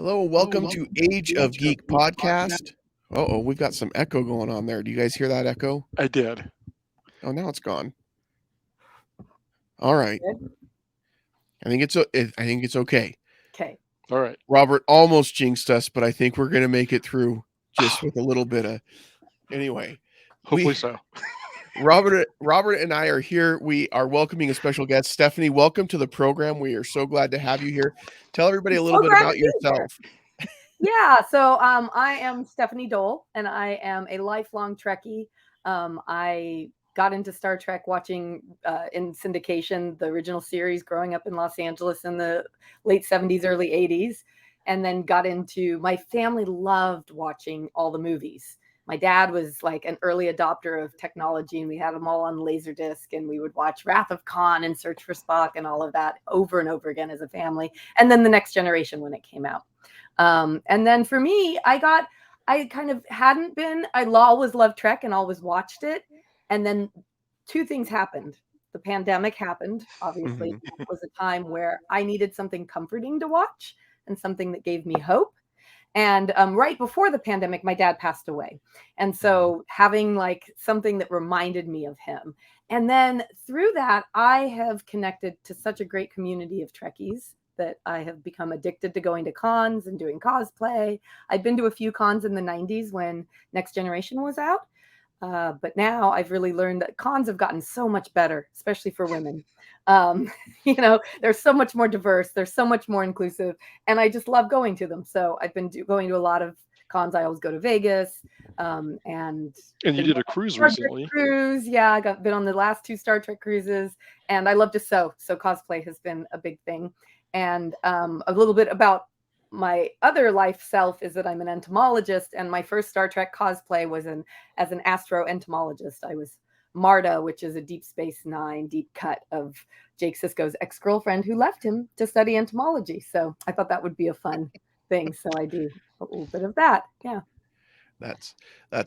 Hello, welcome to Age of Geek podcast. Oh, we've got some echo going on there. Do you guys hear that echo? I did. Oh, now it's gone. All right. I think it's okay. Okay. All right. Robert almost jinxed us, but I think we're going to make it through just with a little bit of anyway. Hopefully so. Robert and I are here. We are welcoming a special guest. Stephanie, welcome to the program. We are so glad to have you here. Tell everybody a little bit about yourself. Yeah, so I am Stephanie Dole, and I am a lifelong Trekkie. I got into Star Trek watching in syndication, the original series, growing up in Los Angeles in the late 70s, early 80s, and then my family loved watching all the movies. My dad was like an early adopter of technology, and we had them all on Laserdisc, and we would watch Wrath of Khan and Search for Spock and all of that over and over again as a family. And then The Next Generation when it came out. And then for me, I always loved Trek and always watched it. And then two things happened. The pandemic happened, obviously. It was a time where I needed something comforting to watch and something that gave me hope. And right before the pandemic, my dad passed away. And so having like something that reminded me of him. And then through that, I have connected to such a great community of Trekkies that I have become addicted to going to cons and doing cosplay. I've been to a few cons in the 90s when Next Generation was out. But now I've really learned that cons have gotten so much better, especially for women. They're so much more diverse. They're so much more inclusive. And I just love going to them. So I've been going to a lot of cons. I always go to Vegas. And you did a cruise recently. Yeah, I've been on the last 2 Star Trek cruises. And I love to sew. So cosplay has been a big thing. And a little bit about my other life self is that I'm an entomologist, and my first Star Trek cosplay was as an astro-entomologist. I was Marta, which is a Deep Space Nine deep cut of Jake Sisko's ex-girlfriend who left him to study entomology. So I thought that would be a fun thing. So I do a little bit of that. Yeah. That's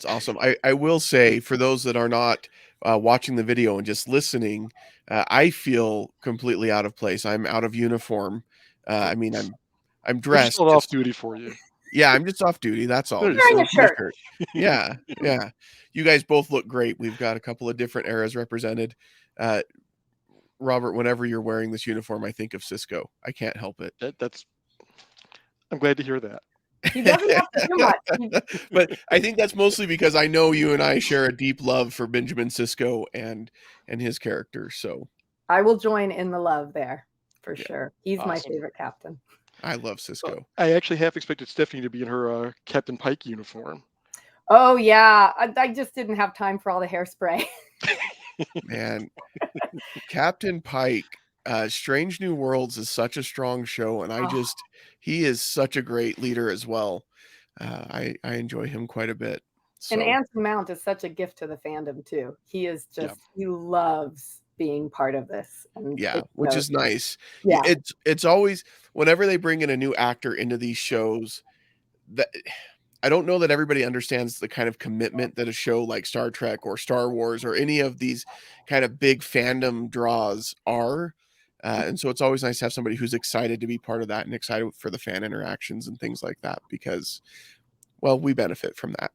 awesome. I will say, for those that are not watching the video and just listening, I feel completely out of place. I'm out of uniform. I'm dressed. We're just off duty for you. Yeah, I'm just off duty. That's all. Wearing a shirt. Yeah. You guys both look great. We've got a couple of different eras represented. Robert, whenever you're wearing this uniform, I think of Sisko. I can't help it. I'm glad to hear that. He doesn't have to do much. But I think that's mostly because I know you and I share a deep love for Benjamin Sisko and his character. So I will join in the love there for sure. He's awesome. My favorite captain. I love Sisko. Well, I actually half expected Stephanie to be in her Captain Pike uniform. Oh yeah, I just didn't have time for all the hairspray. Man, Captain Pike, Strange New Worlds is such a strong show, and he is such a great leader as well. I enjoy him quite a bit. So. And Anson Mount is such a gift to the fandom too. He is he loves being part of this. And which is nice. Yeah. It's always, whenever they bring in a new actor into these shows, that I don't know that everybody understands the kind of commitment that a show like Star Trek or Star Wars or any of these kind of big fandom draws are. And so it's always nice to have somebody who's excited to be part of that and excited for the fan interactions and things like that, because, well, we benefit from that.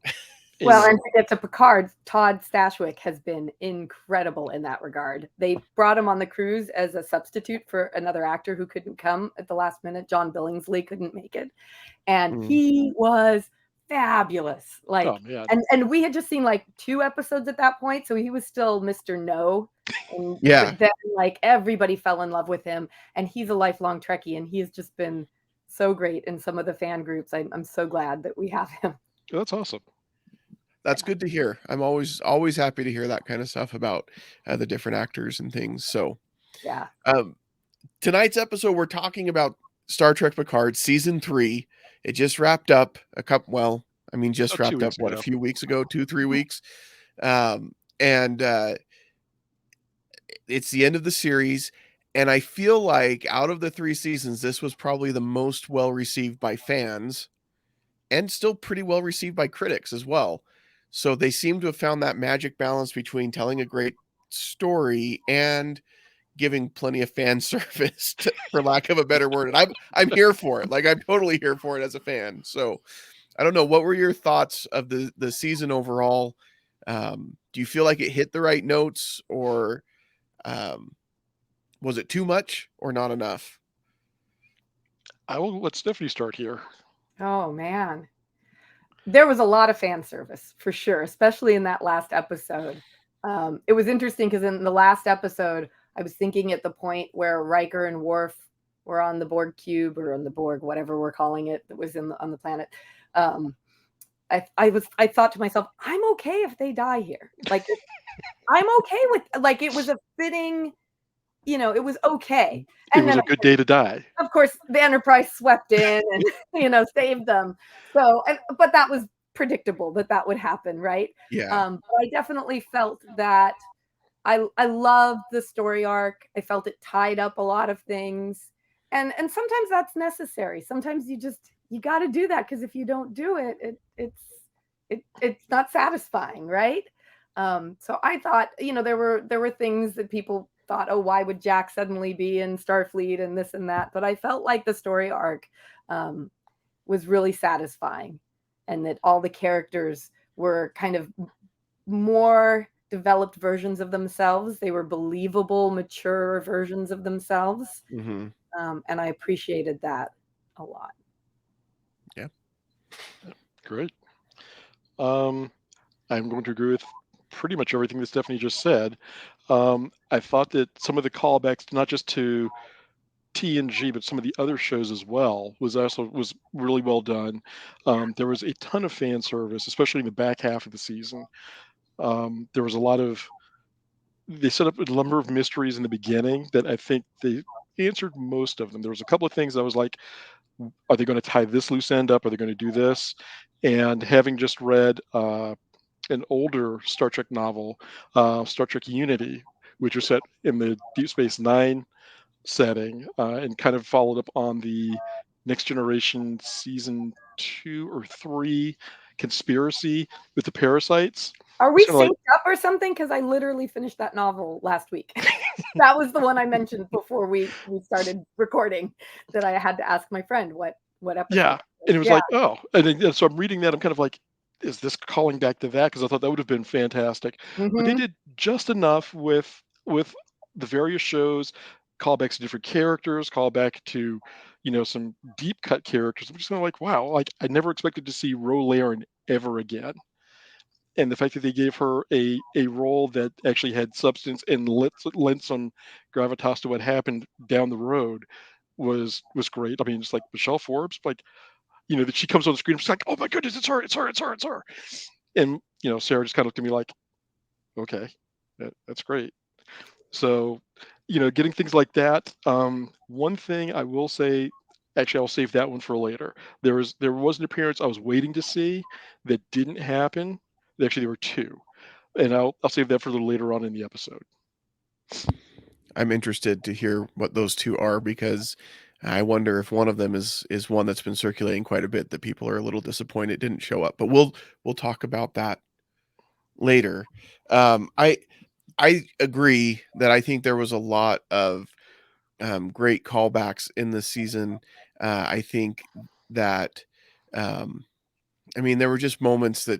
Well, and to get to Picard, Todd Stashwick has been incredible in that regard. They brought him on the cruise as a substitute for another actor who couldn't come at the last minute. John Billingsley couldn't make it. And he was fabulous. And we had just seen like 2 episodes at that point. So he was still Mr. No. And but then everybody fell in love with him. And he's a lifelong Trekkie. And he has just been so great in some of the fan groups. I'm so glad that we have him. Oh, that's awesome. That's good to hear. I'm always happy to hear that kind of stuff about the different actors and things. So, yeah. Tonight's episode, we're talking about Star Trek Picard season 3. It just wrapped up a few weeks ago, 2-3 weeks. And it's the end of the series. And I feel like out of the 3 seasons, this was probably the most well received by fans and still pretty well received by critics as well. So they seem to have found that magic balance between telling a great story and giving plenty of fan service, for lack of a better word. And I'm here for it. Like, I'm totally here for it as a fan. So I don't know. What were your thoughts of the season overall? Do you feel like it hit the right notes, or was it too much or not enough? I will let Stephanie start here. Oh man. There was a lot of fan service for sure, especially in that last episode. It was interesting because in the last episode, I was thinking at the point where Riker and Worf were on the Borg cube, or on the Borg, whatever we're calling it, that was on the planet. I thought to myself, I'm okay if they die here. Like, I'm okay with, like, it was a fitting, it was okay. It And was then a good day to die. of course the Enterprise swept in and saved them. So, but that was predictable that would happen, right? Yeah. But I definitely felt that I loved the story arc. I felt it tied up a lot of things, and sometimes that's necessary. Sometimes you got to do that, because if you don't do it, it's not satisfying, right? So I thought, there were things that people thought, oh, why would Jack suddenly be in Starfleet and this and that? But I felt like the story arc was really satisfying, and that all the characters were kind of more developed versions of themselves. They were believable, mature versions of themselves. Mm-hmm. And I appreciated that a lot. Yeah. Great. I'm going to agree with pretty much everything that Stephanie just said. I thought that some of the callbacks, not just to TNG, but some of the other shows as well, was really well done. There was a ton of fan service, especially in the back half of the season. There was a lot of, they set up a number of mysteries in the beginning that I think they answered most of them. There was a couple of things I was like, are they going to tie this loose end up? Are they going to do this? And having just read an older Star Trek novel, Star Trek Unity, which was set in the Deep Space Nine setting, and kind of followed up on the Next Generation season 2 or 3 conspiracy with the parasites. Are we It's kind of synced like, up or something? Because I literally finished that novel last week. That was the one I mentioned before we started recording, that I had to ask my friend what episode. yeah. And it was Yeah. like, oh, and so I'm reading that. I'm kind of like, is this calling back to that? Because I thought that would have been fantastic. But they Mm-hmm. did just enough with the various shows, callbacks to different characters, callback to, some deep cut characters. I'm just kind of like, wow, like I never expected to see Ro Laren ever again. And the fact that they gave her a role that actually had substance and lent some gravitas to what happened down the road was great. I mean, it's like Michelle Forbes, like, that she comes on the screen, she's like, oh my goodness, it's her, it's her, it's her, it's her. And Sarah just kind of looked at me like, okay, that's great. So, getting things like that. One thing I will say, actually, I'll save that one for later. There was an appearance I was waiting to see that didn't happen. Actually, there were two, and I'll save that for a little later on in the episode. I'm interested to hear what those two are, because I wonder if one of them is one that's been circulating quite a bit that people are a little disappointed didn't show up. But we'll talk about that later. I agree that I think there was a lot of great callbacks in this season. I think that I mean, there were just moments that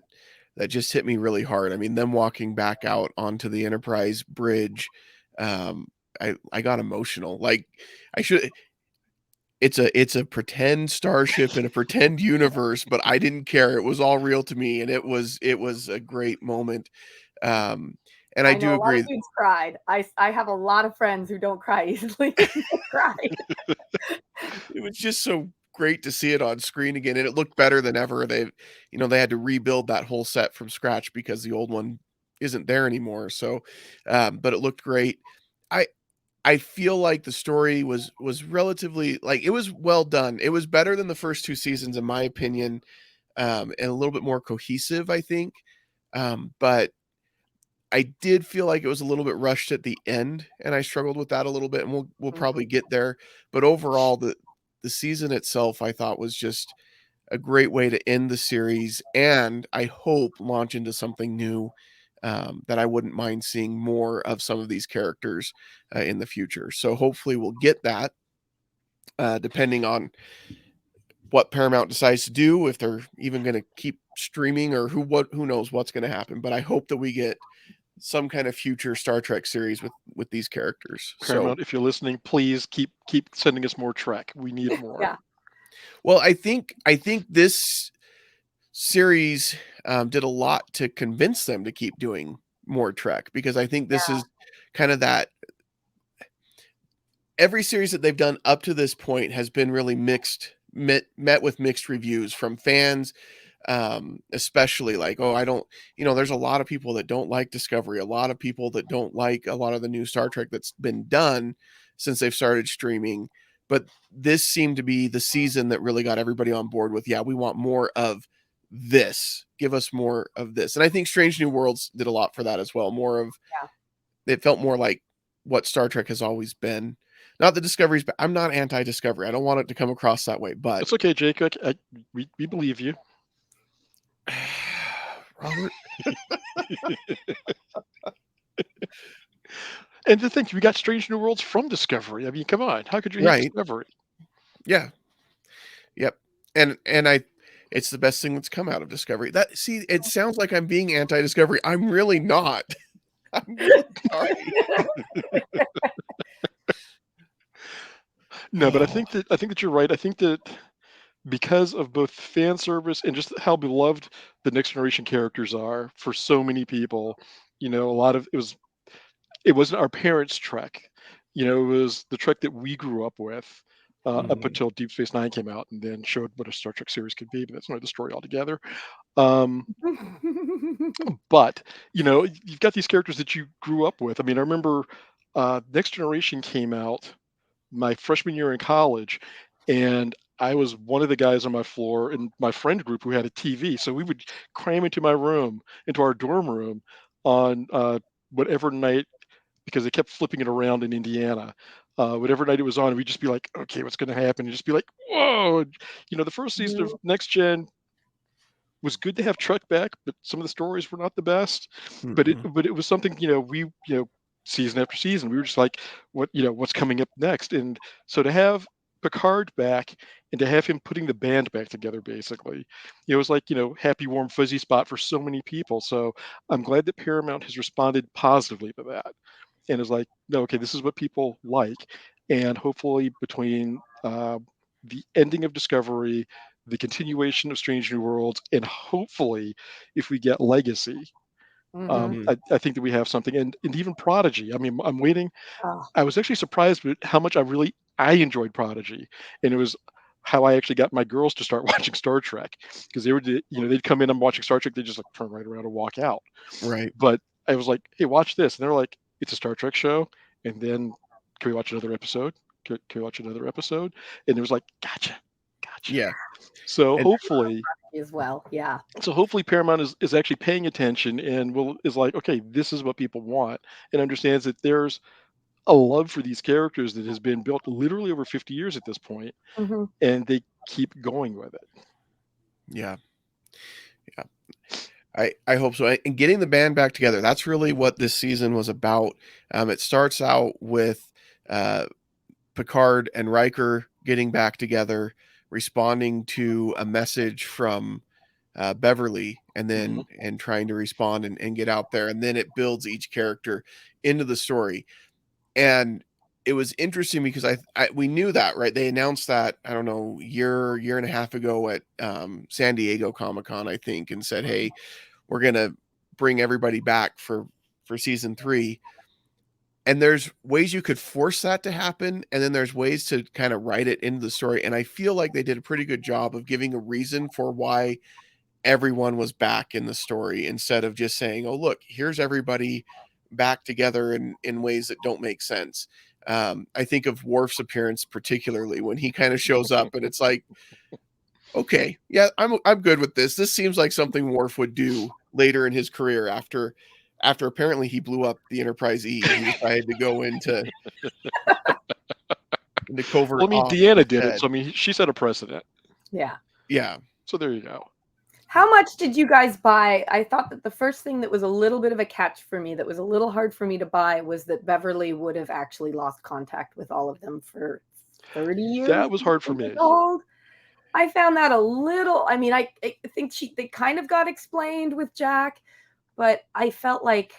just hit me really hard. I mean, them walking back out onto the Enterprise bridge, I got emotional. Like, I should. It's a pretend starship in a pretend universe, but I didn't care. It was all real to me, and it was a great moment. Um, and I I know do a lot of agree. dudes cried. I have a lot of friends who don't cry easily. They cried. It was just so great to see it on screen again, and it looked better than ever. They had to rebuild that whole set from scratch because the old one isn't there anymore. So, but it looked great. I I feel like the story was relatively, like, it was well done. It was better than the first two seasons, in my opinion, and a little bit more cohesive, I think. But I did feel like it was a little bit rushed at the end, and I struggled with that a little bit, and we'll probably get there. But overall, the season itself, I thought, was just a great way to end the series, and I hope launch into something new. that I wouldn't mind seeing more of some of these characters in the future. So hopefully we'll get that, depending on what Paramount decides to do, if they're even going to keep streaming, or who knows what's going to happen. But I hope that we get some kind of future Star Trek series with these characters. Paramount, if you're listening, please keep sending us more Trek. We need more. Yeah. Well, I think this series did a lot to convince them to keep doing more Trek, because I think this is kind of that. Every series that they've done up to this point has been really met with mixed reviews from fans, especially like, oh, I don't, there's a lot of people that don't like Discovery, a lot of people that don't like a lot of the new Star Trek that's been done since they've started streaming. But this seemed to be the season that really got everybody on board with, yeah, we want more of this. Give us more of this. And I think Strange New Worlds did a lot for that as well. More of, it felt more like what Star Trek has always been. Not the Discoveries, but I'm not anti-Discovery. I don't want it to come across that way, but it's okay, Jake. We believe you. Robert. And to think we got Strange New Worlds from Discovery. I mean, come on, how could you hate Discovery? Yeah. Yep. And it's the best thing that's come out of Discovery. It sounds like I'm being anti-Discovery. I'm really not. I'm really sorry. No, but I think that you're right. I think that because of both fan service and just how beloved the Next Generation characters are for so many people, a lot of it wasn't our parents' Trek. It was the Trek that we grew up with up until Deep Space Nine came out and then showed what a Star Trek series could be. But that's another story altogether. But you've got these characters that you grew up with. I mean, I remember Next Generation came out my freshman year in college, and I was one of the guys on my floor in my friend group who had a TV. So we would cram into our dorm room on whatever night, because they kept flipping it around in Indiana. Whatever night it was on, we'd just be like, okay, what's going to happen? And just be like, whoa. The first season of Next Gen was good to have Trek back, but some of the stories were not the best. But it was something, we season after season, we were just like, what's coming up next? And so to have Picard back and to have him putting the band back together, basically, it was like, happy, warm, fuzzy spot for so many people. So I'm glad that Paramount has responded positively to that and is like, no, okay, this is what people like. And hopefully between the ending of Discovery, the continuation of Strange New Worlds, and hopefully if we get Legacy, I think that we have something, and even Prodigy. I mean, I'm waiting. I was actually surprised with how much I enjoyed Prodigy, and it was how I actually got my girls to start watching Star Trek, because they were, they'd come in, I'm watching Star Trek, they just like turn right around and walk out. Right. But I was like, hey, watch this, and they're like, it's a Star Trek show, and then can we watch another episode? Can we watch another episode? And it was like, gotcha. Yeah. So hopefully as well. Yeah. So hopefully Paramount is actually paying attention and is like, okay, this is what people want, and understands that there's a love for these characters that has been built literally over 50 years at this point, and they keep going with it. Yeah. I hope so. And getting the band back together, that's really what this season was about. It starts out with Picard and Riker getting back together, responding to a message from Beverly, and then and trying to respond and get out there. And then it builds each character into the story. And it was interesting because we knew that, right? They announced that, I don't know, year and a half ago at San Diego Comic-Con, I think, and said, hey, we're going to bring everybody back for season 3. And there's ways you could force that to happen, and then there's ways to kind of write it into the story. And I feel like they did a pretty good job of giving a reason for why everyone was back in the story, instead of just saying, oh, look, here's everybody back together in ways that don't make sense. I think of Worf's appearance particularly, when he kind of shows up and it's like, okay, yeah, I'm good with this. This seems like something Worf would do later in his career after apparently he blew up the Enterprise E. He decided to go into covert. Well, I mean, Deanna did it, so I mean, she set a precedent. Yeah. Yeah. So there you go. How much did you guys buy? I thought that the first thing that was a little bit of a catch for me, that was a little hard for me to buy, was that Beverly would have actually lost contact with all of them for 30 years. That was hard for me. Old. I found that a little, I mean, I think they kind of got explained with Jack, but I felt like,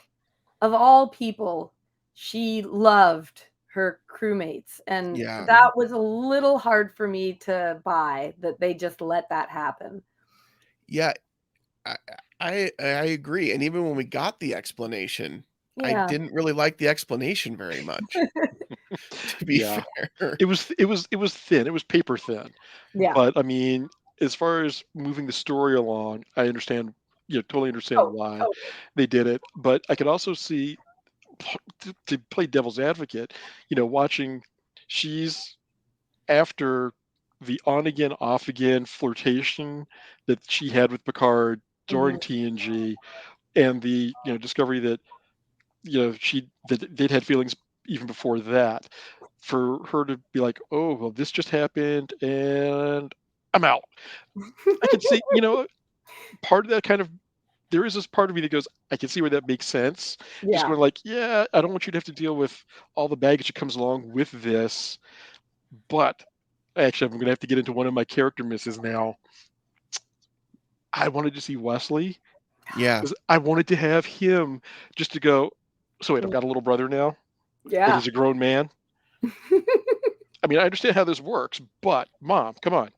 of all people, she loved her crewmates, and that was a little hard for me to buy, that they just let that happen. Yeah, I agree. And even when we got the explanation, I didn't really like the explanation very much. To be fair, it was thin. It was paper thin. Yeah. But I mean, as far as moving the story along, I understand. Totally understand why they did it. But I could also see, to play devil's advocate, watching, she's after the on again, off again flirtation that she had with Picard during TNG, and the discovery that they'd had feelings even before that. For her to be like, oh well, this just happened and I'm out. I can see, part of that kind of, there is this part of me that goes, I can see where that makes sense. Just going like, yeah, I don't want you to have to deal with all the baggage that comes along with this. But actually, I'm going to have to get into one of my character misses now. I wanted to see Wesley. Yeah. I wanted to have him just to go, so wait, I've got a little brother now? Yeah. And he's a grown man? I mean, I understand how this works, but Mom, come on.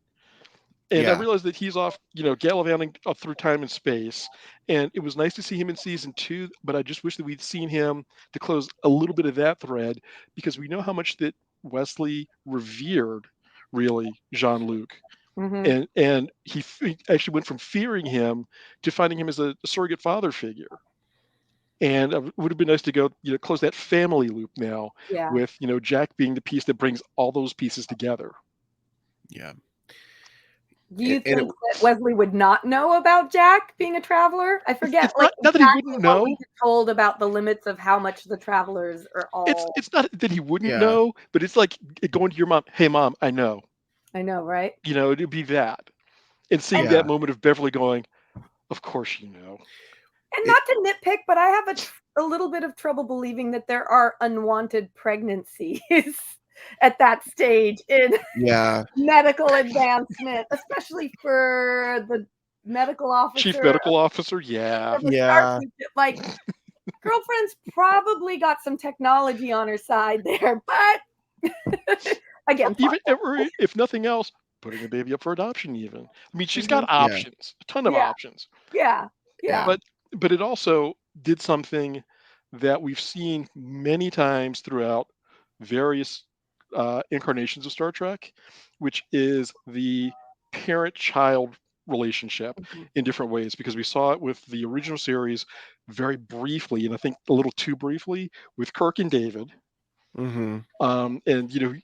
And I realized that he's off, gallivanting through time and space. And it was nice to see him in season 2, but I just wish that we'd seen him to close a little bit of that thread, because we know how much that Wesley revered, really, Jean-Luc. And he actually went from fearing him to finding him as a surrogate father figure. And it would have been nice to go, close that family loop now with, Jack being the piece that brings all those pieces together. Yeah. Do you think that Wesley would not know about Jack being a traveler? I forget. It's not that he wouldn't know. We get told about the limits of how much the travelers are all. It's not that he wouldn't know, but it's like going to your mom. Hey, Mom, I know. I know, right? It'd be that, and seeing that moment of Beverly going, "Of course you know." And not to nitpick, but I have a little bit of trouble believing that there are unwanted pregnancies at that stage in medical advancement, especially for the medical officer. Chief medical officer, yeah. Like, girlfriend's probably got some technology on her side there, but again, even if nothing else, putting a baby up for adoption even. I mean, she's got options, a ton of options. Yeah. But it also did something that we've seen many times throughout various incarnations of Star Trek, which is the parent-child relationship in different ways, because we saw it with the original series very briefly, and I think a little too briefly, with Kirk and David. And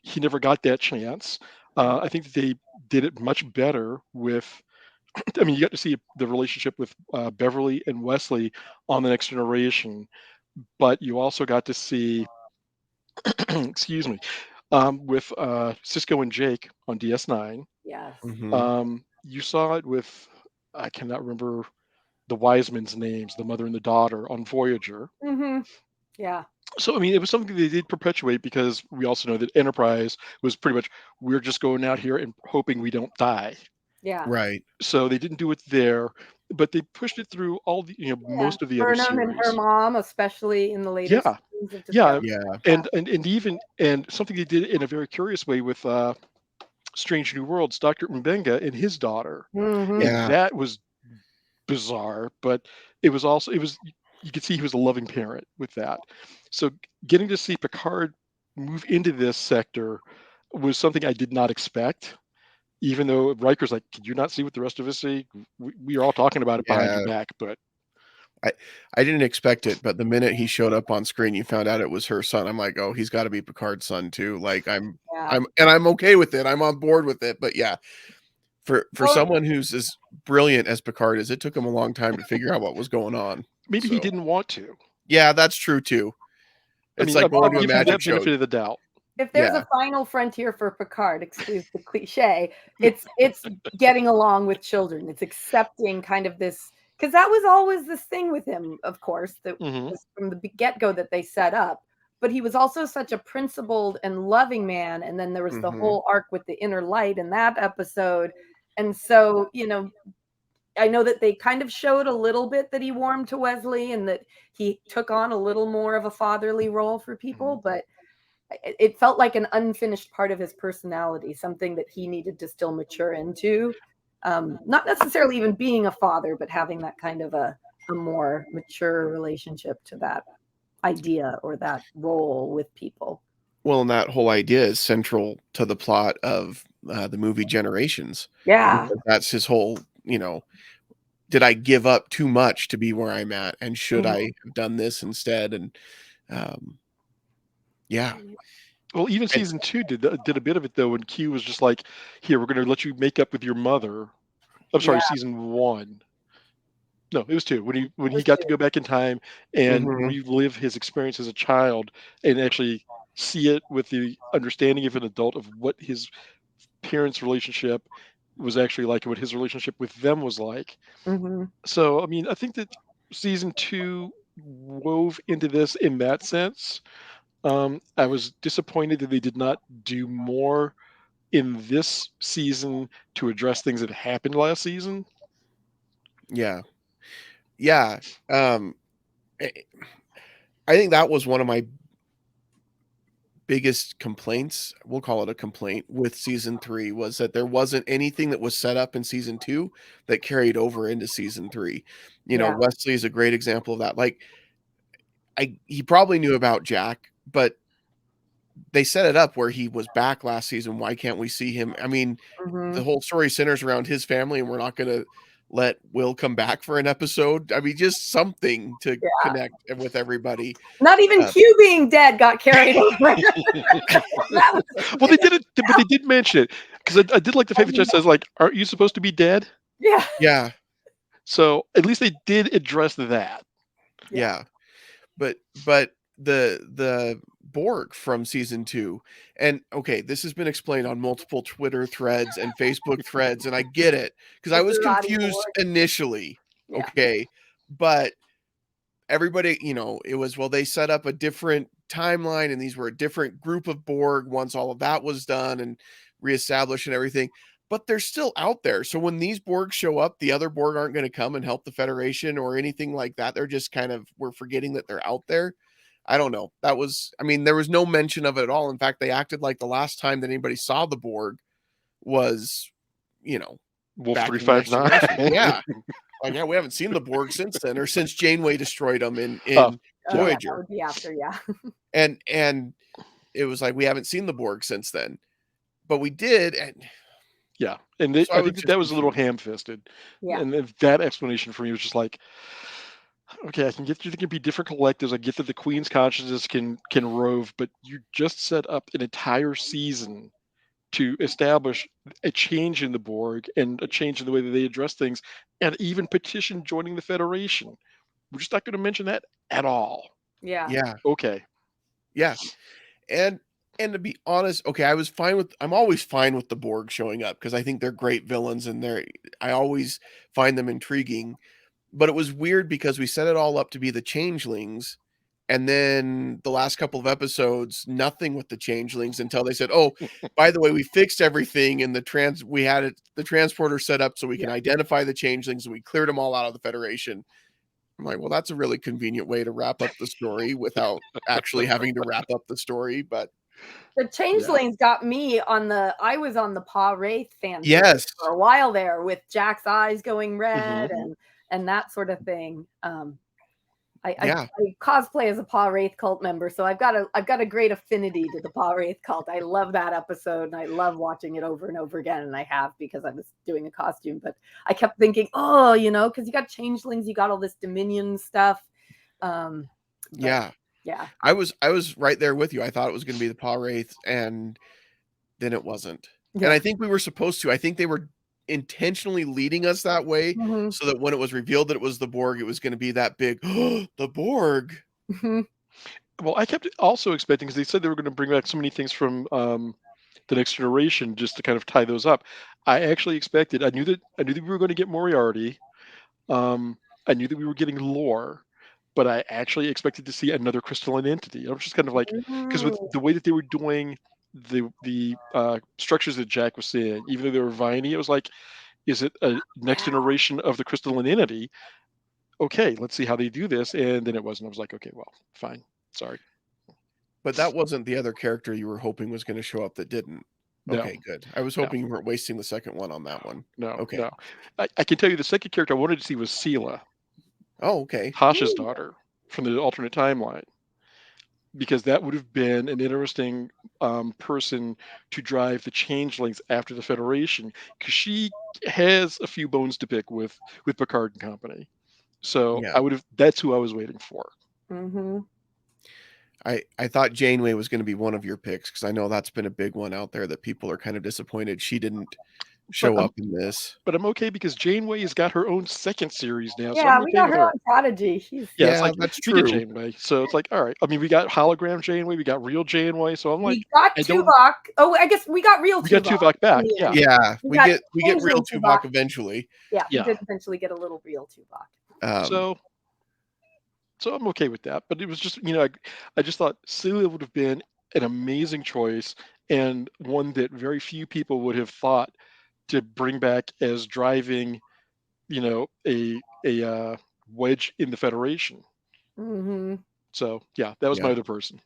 he never got that chance. I think that they did it much better with, I mean, you got to see the relationship with Beverly and Wesley on The Next Generation, but you also got to see, excuse me, with Cisco and Jake on DS9. Yes. You saw it with, I cannot remember the Wiseman's names, the mother and the daughter on Voyager. Yeah. So, I mean, it was something they did perpetuate, because we also know that Enterprise was pretty much, we're just going out here and hoping we don't die. Yeah. Right. So they didn't do it there, but they pushed it through all the, most of the other series. And her mom, especially in the latest seasons of Discovery. And something they did in a very curious way with Strange New Worlds, Dr. Mbenga and his daughter. And that was bizarre, but it was also, you could see he was a loving parent with that. So getting to see Picard move into this sector was something I did not expect, even though Riker's like, "Did you not see what the rest of us see? We are all talking about it behind your back." But I didn't expect it, but the minute he showed up on screen, you found out it was her son. I'm like, oh, he's got to be Picard's son too. Like I'm okay with it. I'm on board with it. But yeah, for someone who's as brilliant as Picard is, it took him a long time to figure out what was going on. Maybe he didn't want to. Yeah, that's true too. It's like going to a magic show. Benefit of the doubt. if there's Yeah. a final frontier for Picard, excuse the cliche, it's getting along with children. It's accepting kind of this, because that was always this thing with him, of course, that Mm-hmm. was from the get-go that they set up. But he was also such a principled and loving man. And then there was the Mhm. whole arc with the inner light in that episode. And so, you know, I know that they kind of showed a little bit that he warmed to Wesley and that he took on a little more of a fatherly role for people, but it felt like an unfinished part of his personality, something that he needed to still mature into. Not necessarily even being a father, but having that kind of a more mature relationship to that idea or that role with people. Well, and that whole idea is central to the plot of the movie Generations. Yeah. Because that's his whole, you know, did I give up too much to be where I'm at? And should I have done this instead? And yeah. Well, even And- season 2 did a bit of it though, when Q was just like, "Here, we're going to let you make up with your mother." I'm sorry, Yeah. season 1. No, it was 2. When he was got two. to go back in time and Mhm. relive his experience as a child and actually see it with the understanding of an adult of what his parents' relationship was actually like and what his relationship with them was like. Mhm. So, I mean, I think that season 2 wove into this in that sense. I was disappointed that they did not do more in this season to address things that happened last season. Yeah. Yeah. I I think that was one of my biggest complaints, we'll call it a complaint, with season 3 was that there wasn't anything that was set up in season 2 that carried over into season 3. You know, Yeah. Wesley is a great example of that. Like, he probably knew about Jack, but they set it up where he was back last season. Why can't we see him? I mean, the Mhm. whole story centers around his family, and we're not gonna let Will come back for an episode. I mean, just something to Yeah. connect with everybody. Not even Uh, Q being dead got carried over. That was Well, they did it, but they did mention it because I did like the fact that Jess says, like, "Aren't you supposed to be dead?" yeah. yeah, So at least they did address that. yeah. But the Borg from season 2, and okay, this has been explained on multiple Twitter threads and Facebook threads, and I get it because I The was Gerati confused Borg. initially. Yeah. Okay, but everybody, you know, it was, well, they set up a different timeline, and these were a different group of Borg once all of that was done and reestablished and everything. But they're still out there. So when these Borg show up, the other Borg aren't going to come and help the Federation or anything like that. They're just kind of, we're forgetting that they're out there. I don't know. That was, I mean, there was no mention of it at all. In fact, they acted like the last time that anybody saw the Borg was, you know, Wolf back in the Next 359. Generation. Yeah. Like, yeah, we haven't seen the Borg since then, or since Janeway destroyed them in Oh, Oh, yeah, that Voyager. would be after. Yeah. And it was like we haven't seen the Borg since then. But we did, and yeah, and so I I was think that just that was a little confused. ham-fisted, Yeah. and that explanation for me was just like, okay, I can get you there can be different collectives. I get that the Queen's consciousness can rove, but you just set up an entire season to establish a change in the Borg and a change in the way that they address things, and even petition joining the Federation. We're just not going to mention that at all. Yeah. Yeah, Okay. yeah. And to be honest, okay, I'm always fine with the Borg showing up because I think they're great villains and I always find them intriguing. But it was weird because we set it all up to be the changelings, and then the last couple of episodes, nothing with the changelings until they said, "Oh, by the way, we fixed everything and the transporter set up so we can Yeah. identify the changelings and we cleared them all out of the Federation." I'm like, well, that's a really convenient way to wrap up the story without actually having to wrap up the story. But The yeah. Changelings got me on I was on the Pa Wraith fan page Yes. for a while there with Jack's eyes going red Mhm. and that sort of thing. I Yeah. cosplay as a Pa Wraith cult member, so I've got a great affinity to the Pa Wraith cult. I love that episode and I love watching it over and over again, and I have because I was doing a costume. But I kept thinking, oh, you know, because you got changelings, you got all this Dominion stuff. But Yeah. yeah. I was right there with you. I thought it was going to be the Paw Wraith, and then it wasn't. And I Yeah. think we were supposed to. I think they were intentionally leading us that way Mhm. so that when it was revealed that it was the Borg, it was going to be that big, the Borg. Mhm. Well, I kept also expecting because they said they were going to bring back so many things from the Next Generation just to kind of tie those up. I actually expected. I knew that we were going to get Moriarty. Um, I knew that we were getting lore, but I actually expected to see another crystalline entity. I was just kind of like, because with Mm, the way that they were doing the structures that Jack was seeing, even though they were viney, it was like, is it a next yeah. generation of the crystalline entity? Okay, let's see how they do this. And then it wasn't. I was like, okay, well, fine. Sorry. But that wasn't the other character you were hoping was gonna show up that didn't. No, Okay, good. I was no, hoping you weren't wasting the second one on that one. no, Okay. no. I can tell you the second character I wanted to see was Sela, Oh, okay. Tasha's Mm, daughter from the alternate timeline, because that would have been an interesting person to drive the changelings after the Federation, because she has a few bones to pick with Picard and company. So Yeah. I would have. That's who I was waiting for. mm-hmm. I thought Janeway was gonna be one of your picks because I know that's been a big one out there that people are kind of disappointed she didn't But show I'm up in this. but I'm okay because Janeway has got her own second series now, so I'm Yeah, we okay got with her her. on Prodigy. She's Yeah, it's Yeah, like that's we get true. Janeway, so it's like all right. I mean, we got hologram Janeway, we got real Janeway, so I'm like, we got I don't. Tuvok. Oh, I guess we got real We got Tuvok Tuvok in back, the yeah, end. Yeah, We we got get real changeling Tuvok. Tuvok eventually. Yeah, we yeah. did eventually get a little real Tuvok. Um, So so I'm okay with that. But it was just, I just thought Celia would have been an amazing choice and one that very few people would have thought to bring back as driving, a wedge in the Federation. Mm-hmm. So yeah, that was my yeah, other person.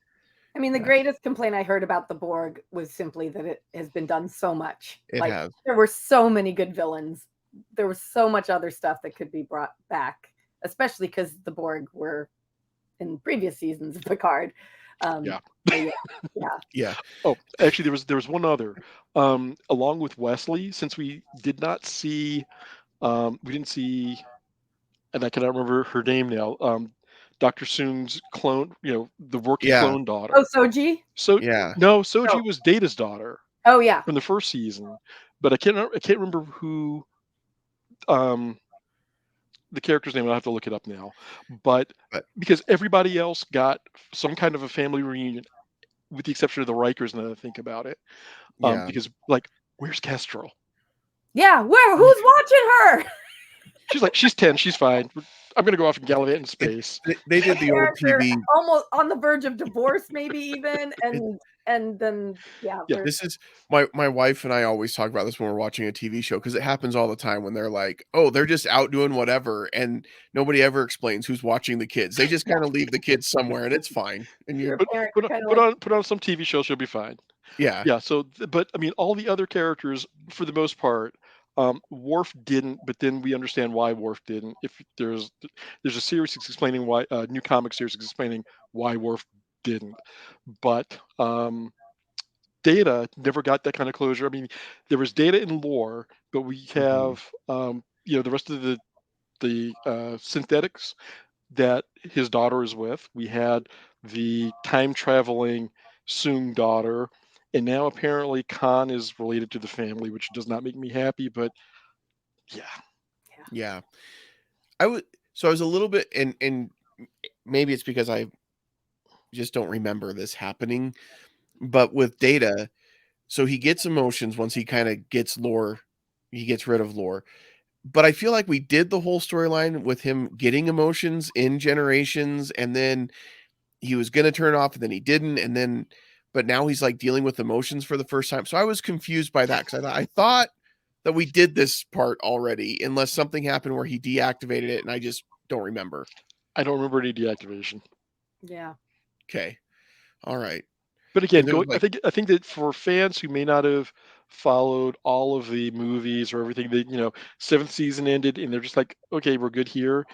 I mean, the yeah, greatest complaint I heard about the Borg was simply that it has been done so much. it Like, has. there were so many good villains. There was so much other stuff that could be brought back, especially because the Borg were in previous seasons of Picard. Yeah. But yeah. Yeah. Oh, actually, there was one other. Along with Wesley, since we didn't see, and I cannot remember her name now. Dr. Soong's clone, the working Yeah. clone Oh, daughter. Soji? So Yeah. no, Soji No. was Data's daughter Oh, yeah. from the first season, but I can't remember who um, the character's name. I'll have to look it up now. But But because everybody else got some kind of a family reunion, with the exception of the Rikers, now that I think about it, yeah. because like, where's Kestrel? Yeah. Who's watching her? She's like, she's 10, she's fine. I'm gonna go off and gallivant in It, space. they did the old Character TV. almost on the verge of divorce, maybe even. And then, yeah. Yeah. This is my wife and I always talk about this when we're watching a TV show because it happens all the time when they're like, "Oh, they're just out doing whatever," and nobody ever explains who's watching the kids. They just kind of leave the kids somewhere, and it's fine. And You're you're, a Put parent, put you're on kind of put like, on put on some TV show, she'll be fine. yeah, Yeah. So, but I mean, all the other characters, for the most part, Worf didn't. But then we understand why Worf didn't. If there's a series explaining why, new comic series explaining why Worf didn't. But Data never got that kind of closure. I mean, there was Data in lore, but we mhm, have the rest of the synthetics that his daughter is with. We had the time traveling Soong daughter, and now apparently Khan is related to the family, which does not make me happy. But yeah, yeah. I would. So I was a little bit, and maybe it's because I just don't remember this happening. But with Data, so he gets emotions once he kind of gets lore. He gets rid of lore. But I feel like we did the whole storyline with him getting emotions in Generations, and then he was gonna turn it off, and then he didn't, and then but now he's, like, dealing with emotions for the first time. So I was confused by that because I thought that we did this part already, unless something happened where he deactivated it, and I just don't remember. I don't remember any deactivation. yeah. Okay. Alright. But again, Because it was I like think that for fans who may not have followed all of the movies or everything, that seventh season ended and they're just like, okay, we're good here.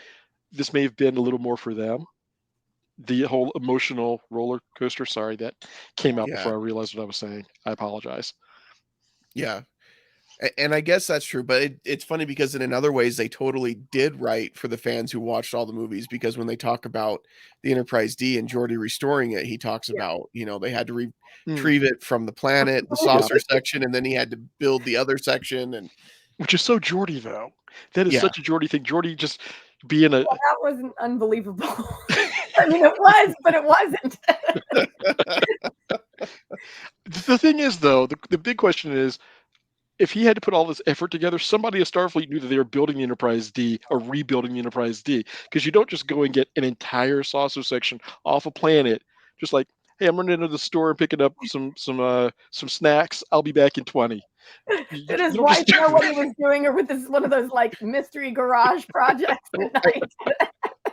This may have been a little more for them. The whole emotional roller coaster. Sorry, that came out yeah, before I realized what I was saying. I apologize. yeah. And I guess that's true, but it's funny because in other ways they totally did right for the fans who watched all the movies because when they talk about the Enterprise D and Geordi restoring it, he talks Yeah. about, they had to Mm, retrieve it from the planet, the yeah, saucer section, and then he had to build the other section. And which is so Geordie though. That is yeah, such a Geordie thing. Geordie just being a Well, that wasn't unbelievable. I mean, it was, but it wasn't. The thing is, though, the big question is, if he had to put all this effort together, somebody at Starfleet knew that they were building the Enterprise D or rebuilding the Enterprise D, because you don't just go and get an entire saucer section off a planet, just like, hey, I'm running into the store and picking up some snacks. I'll be back in 20. Did his You don't just wife do know what he that. was doing, or with this one of those like mystery garage projects at night?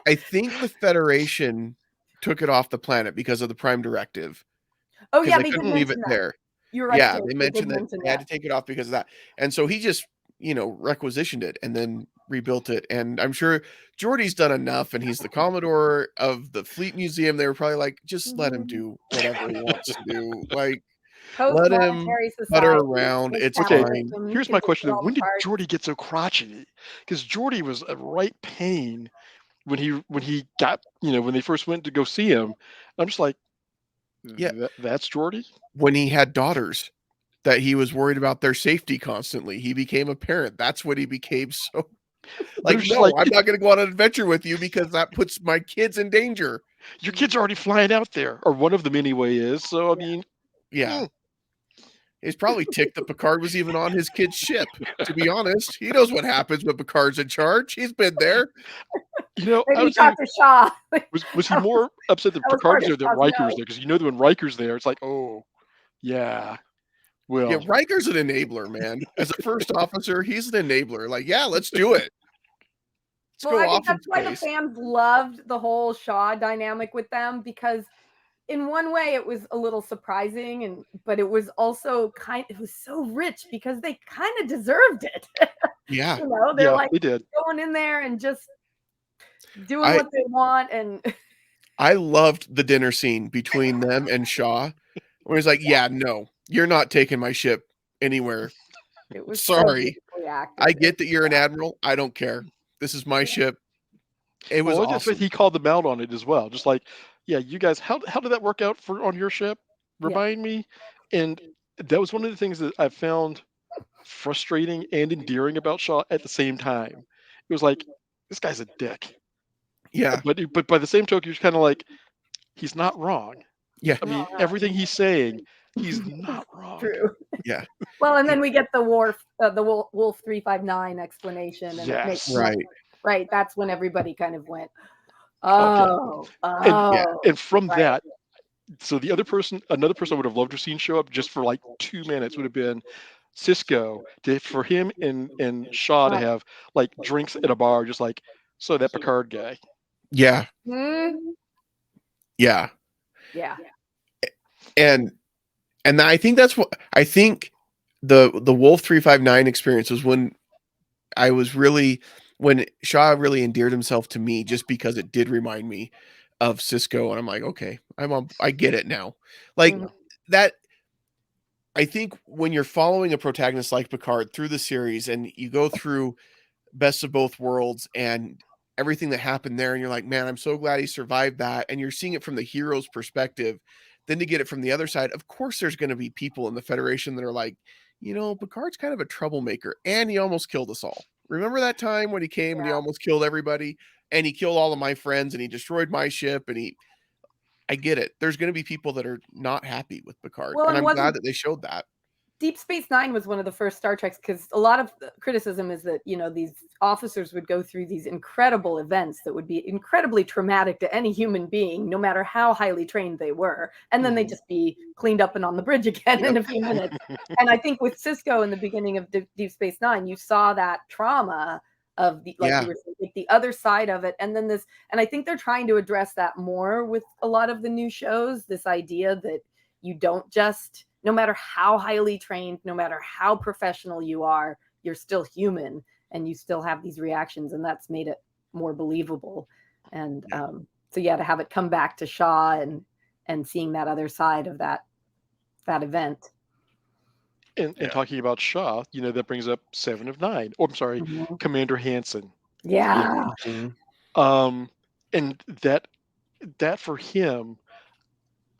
I think the Federation took it off the planet because of the Prime Directive, Oh because yeah, they they did couldn't leave it mention that. there. You're right. Yeah, Kate, they they did mentioned that mention they had that. to take it off because of that. And so he just, requisitioned it and then rebuilt it. And I'm sure Geordie's done enough, and he's the Commodore of the Fleet Museum. They were probably like, just let him do whatever he wants to do. Like, let him Post-monetary butter society, around. It's Okay, fine. post-capitalism, here's can my just question: put though. all the When did parts. Geordie get so crotchety? Because Geordie was a right pain when he got, when they first went to go see him. I'm just like, Yeah. that's Geordie. When he had daughters, that he was worried about their safety constantly. He became a parent. That's what he became. So, But like, it's just no, like, I'm not going to go on an adventure with you because that puts my kids in danger. your kids are already flying out there, or one of them anyway is. So I mean, Yeah. He's probably ticked that Picard was even on his kid's ship. To be honest, he knows what happens when Picard's in charge. He's been there. I Maybe would say, talk to Shaw. was he more upset that That was Picard part was of there than Shaw's Riker was no. there? Because when Riker's there, it's like, oh yeah, Yeah, well, Riker's an enabler, man. As a first officer, he's an enabler. Like, yeah, let's do it. Let's Well, go I think off in that's why the space. fans loved the whole Shaw dynamic with them, because in one way it was a little surprising, but it was also it was so rich because they kind of deserved it. Yeah. They're yeah, like they did. going in there and just doing I what they want. And I loved the dinner scene between them and Shaw, where he's like, yeah, no, you're not taking my ship anywhere. it was so Sorry. beautifully acted. I get that you're an admiral. I don't care. This is my ship. It was Well, I just think awesome. he called them out on it as well. Just like, yeah, you guys, how did that work out on your ship? Yeah. Remind me. And that was one of the things that I found frustrating and endearing about Shaw at the same time. It was like, this guy's a dick. Yeah. But by the same token, you're kind of like, he's not wrong. Yeah. I mean, everything he's saying, he's not wrong. True. Yeah. Well, and then we get the Wolf 359 explanation, and it makes Yes. right. That's when everybody kind of went, Okay. oh, And from right. that, so another person I would have loved to have seen show up just for like 2 minutes would have been Cisco, for him and Shaw to have like drinks at a bar, just like, so that Picard guy. Yeah. Yeah. Yeah. And I think that's what I think the Wolf 359 experience was when when Shaw really endeared himself to me, just because it did remind me of Cisco, and I'm like, okay, I get it now. Like that. I think when you're following a protagonist like Picard through the series and you go through Best of Both Worlds and everything that happened there, and you're like, man, I'm so glad he survived that. And you're seeing it from the hero's perspective. Then to get it from the other side, of course, there's going to be people in the Federation that are like, Picard's kind of a troublemaker, and he almost killed us all. Remember that time when he came and he almost killed everybody, and he killed all of my friends, and he destroyed my ship, and I get it. There's going to be people that are not happy with Picard, Well, and and I'm glad that they showed that. Deep Space Nine was one of the first Star Treks, because a lot of the criticism is that, these officers would go through these incredible events that would be incredibly traumatic to any human being, no matter how highly trained they were. And then they'd just be cleaned up and on the bridge again in a few minutes. And I think with Cisco in the beginning of Deep Space Nine, you saw that trauma of you were saying, like the other side of it. And then and I think they're trying to address that more with a lot of the new shows, this idea that you don't just, no matter how highly trained, no matter how professional you are, you're still human and you still have these reactions, and that's made it more believable. And to have it come back to Shaw and seeing that other side of that event. And talking about Shaw, that brings up 7 of 9. Oh, I'm sorry, Commander Hansen. Yeah. And that for him,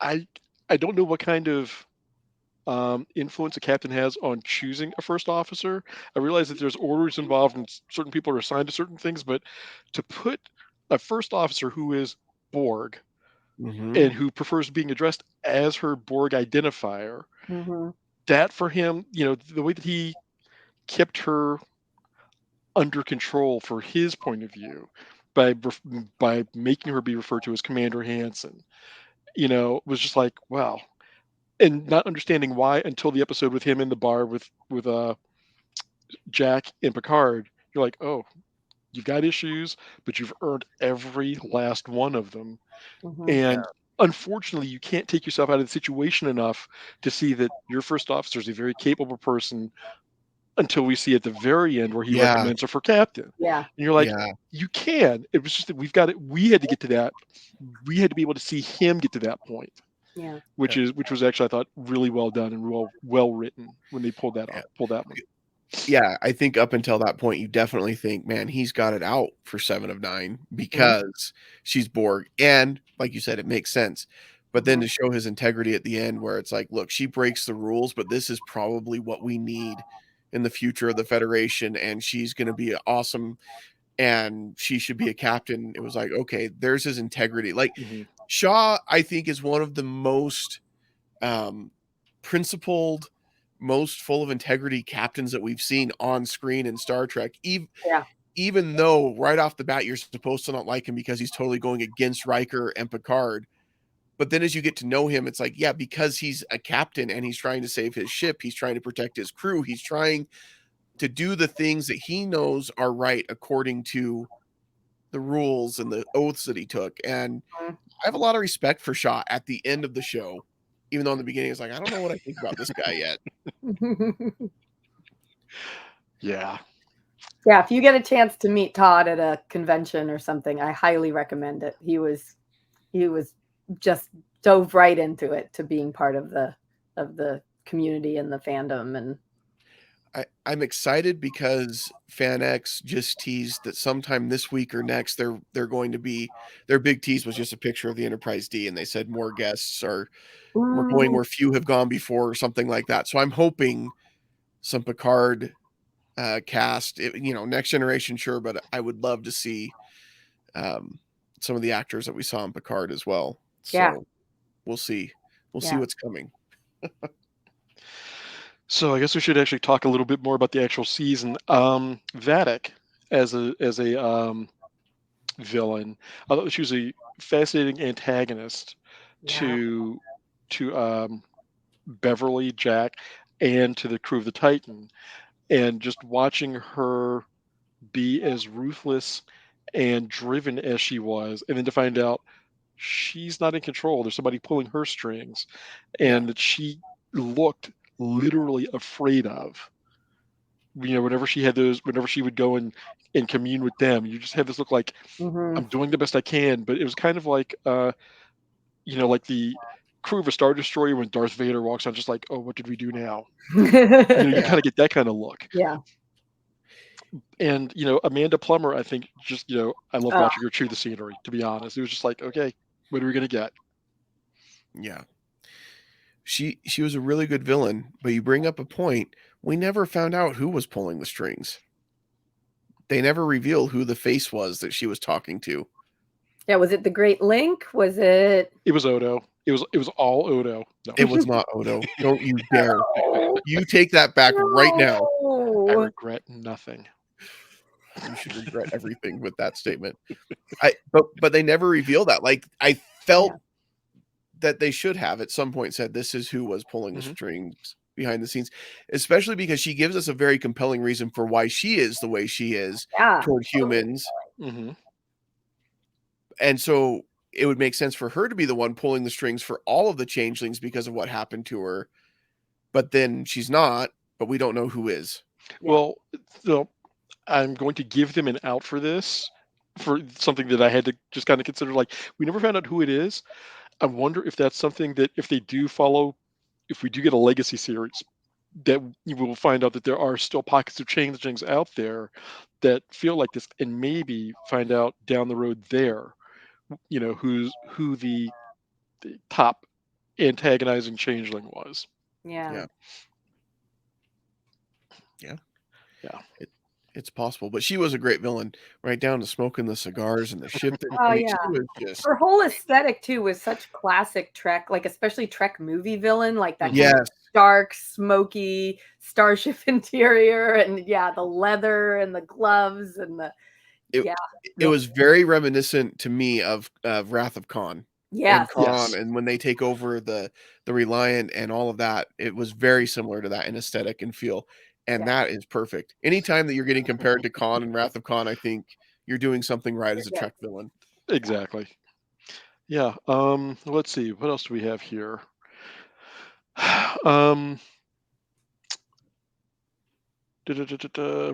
I don't know what kind of influence a captain has on choosing a first officer. I realize that there's orders involved and certain people are assigned to certain things, but to put a first officer who is Borg Mhm. and who prefers being addressed as her Borg identifier. Mm-hmm. That for him, the way that he kept her under control for his point of view by making her be referred to as Commander Hansen, was just like, wow. And not understanding why until the episode with him in the bar with Jack and Picard, you're like, oh, you've got issues, but you've earned every last one of them. Mm-hmm. And unfortunately, you can't take yourself out of the situation enough to see that your first officer is a very capable person until we see at the very end where he Yeah. recommends her for captain. Yeah. And you're like, Yeah. you can. It was just that we had to get to that. We had to be able to see him get to that point, Yeah. which was actually, I thought, really well done and well written when they pulled that off, pulled that one. Yeah, I think up until that point, you definitely think, man, he's got it out for 7 of 9 because she's Borg. And like you said, it makes sense. But then to show his integrity at the end, where it's like, look, she breaks the rules, but this is probably what we need in the future of the Federation. And she's going to be awesome and she should be a captain. It was like, okay, there's his integrity. Like Shaw, I think, is one of the most principled, most full of integrity captains that we've seen on screen in Star Trek. Even though right off the bat you're supposed to not like him because he's totally going against Riker and Picard. But then as you get to know him, it's like, yeah, because he's a captain and he's trying to save his ship, he's trying to protect his crew, he's trying to do the things that he knows are right according to the rules and the oaths that he took. And I have a lot of respect for Shaw at the end of the show, even though in the beginning it's like, I don't know what I think about this guy yet. Yeah. Yeah, if you get a chance to meet Todd at a convention or something, I highly recommend it. He was just dove right into it, to being part of the community and the fandom. And I'm excited because FanX just teased that sometime this week or next they're going to be, their big tease was just a picture of the Enterprise D, and they said more guests we're going where few have gone before or something like that. So I'm hoping some Picard cast, Next Generation, sure, but I would love to see some of the actors that we saw in Picard as well. So we'll see what's coming. So I guess we should actually talk a little bit more about the actual season. Vadic as a villain, I thought she was a fascinating antagonist to Beverly, Jack, and to the crew of the Titan. And just watching her be as ruthless and driven as she was, and then to find out she's not in control, there's somebody pulling her strings, and that she looked literally afraid of. Whenever she would go and commune with them, you just had this look like, I'm doing the best I can. But it was kind of like, like the crew of a Star Destroyer when Darth Vader walks on, just like, oh, what did we do now? You kind of get that kind of look. Yeah. And Amanda Plummer, I think, just I love watching her chew the scenery. To be honest, it was just like, okay, what are we gonna get? Yeah. She was a really good villain, but you bring up a point. We never found out who was pulling the strings. They never revealed who the face was that she was talking to. Yeah, was it the Great Link? Was it? It was Odo. It was all Odo. No. It was not Odo. Don't you dare. You take that back right now. I regret nothing. You should regret everything with that statement. But they never revealed that. Like, I felt that they should have at some point said this is who was pulling the strings behind the scenes, especially because she gives us a very compelling reason for why she is the way she is toward humans. And so it would make sense for her to be the one pulling the strings for all of the changelings because of what happened to her. But then she's not, but we don't know who is. Well, so I'm going to give them an out for this, for something that I had to just kind of consider. Like, we never found out who it is. I wonder if that's something that if we do get a legacy series, that you will find out that there are still pockets of changelings out there that feel like this, and maybe find out down the road there, who the top antagonizing changeling was. Yeah. It's possible, but she was a great villain, right down to smoking the cigars and the ship that Oh I mean, yeah. she was just Her whole aesthetic too was such classic Trek, like especially Trek movie villain, like that kind of yes. dark, smoky starship interior, and yeah, the leather and the gloves and the It yeah, it real was very reminiscent to me of Wrath of Khan. And yes, Khan, Yes. and when they take over the Reliant and all of that, it was very similar to that in aesthetic and feel, and yeah, that is perfect. Anytime that you're getting compared to Khan and Wrath of Khan, I think you're doing something right you're as a good. Trek villain. Exactly. Yeah. Let's see. What else do we have here? um,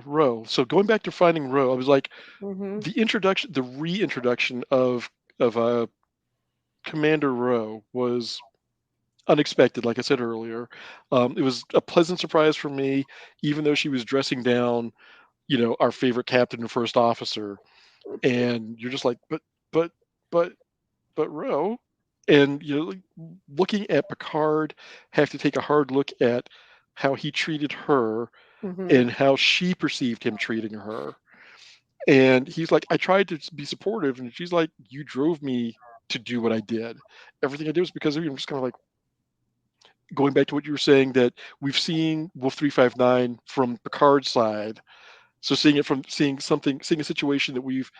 Roe. So going back to finding Roe, I was like, Mhm. the reintroduction of Commander Roe was unexpected. Like I said earlier, it was a pleasant surprise for me, even though she was dressing down, our favorite captain and first officer, and you're just like, but, but, but Roe, and like, looking at Picard, have to take a hard look at how he treated her Mhm. and how she perceived him treating her. And he's like, I tried to be supportive, and she's like, you drove me to do what I did. Everything I did was because of you. I'm just kind of like, going back to what you were saying, that we've seen Wolf 359 from Picard's side. So seeing a situation that we've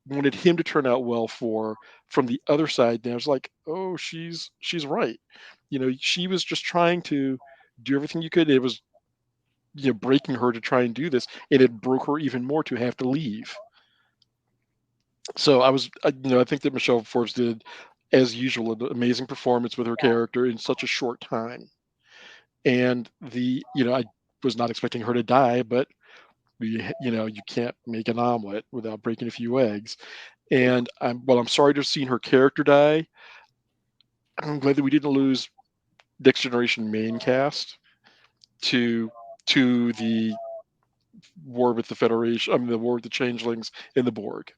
wanted him to turn out well from the other side, now it's like, oh, she's right. She was just trying to do everything you could. It was, breaking her to try and do this, and it broke her even more to have to leave. So I think that Michelle Forbes did, as usual, an amazing performance with her Yeah. character in such a short time. And I was not expecting her to die, but you can't make an omelet without breaking a few eggs. And I'm sorry to have seen her character die. I'm glad that we didn't lose Next Generation main cast to the war with the Federation. I mean, the war with the Changelings and the Borg.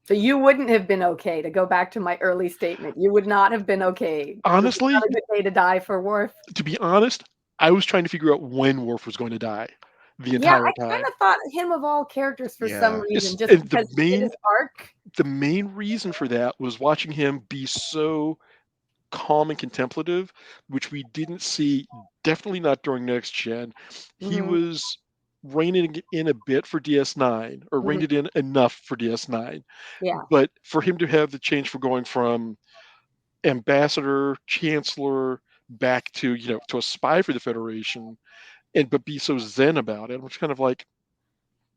So you wouldn't have been okay, to go back to my early statement. You would not have been okay. This is Honestly, not a good day to die for Worf. to be honest, I was trying to figure out when Worf was going to die the Yeah, entire I kind time. of thought him of all characters for some Yeah. reason, just And because he did his arc. the main reason for that was watching him be so calm and contemplative, which we didn't see, definitely not during Next Gen. He Mhm. was reining it in a bit for DS9, or Mhm. reined it in enough for DS9. Yeah. But for him to have the change for going from ambassador, chancellor, back to, to a spy for the Federation, but be so zen about it, which kind of like,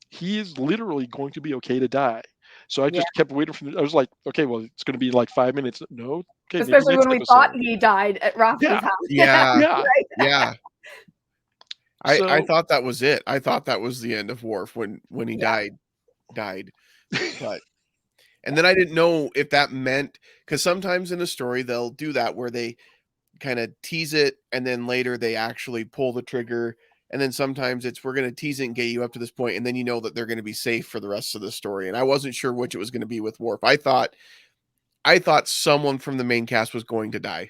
he is literally going to be okay to die. So I Yeah. just kept waiting for I was like, okay, well, it's going to be like 5 minutes. No, okay, maybe Especially next when we thought episode. he died at Yeah, Rafa's house. Yeah. yeah. Right? Yeah. I So thought that was it. I thought that was the end of Worf when he Yeah. died. But and then I didn't know if that meant, because sometimes in a story they'll do that where they kind of tease it and then later they actually pull the trigger, and then sometimes it's, we're going to tease it and get you up to this point and then you know that they're going to be safe for the rest of the story. And I wasn't sure which it was going to be with Worf. I thought someone from the main cast was going to die.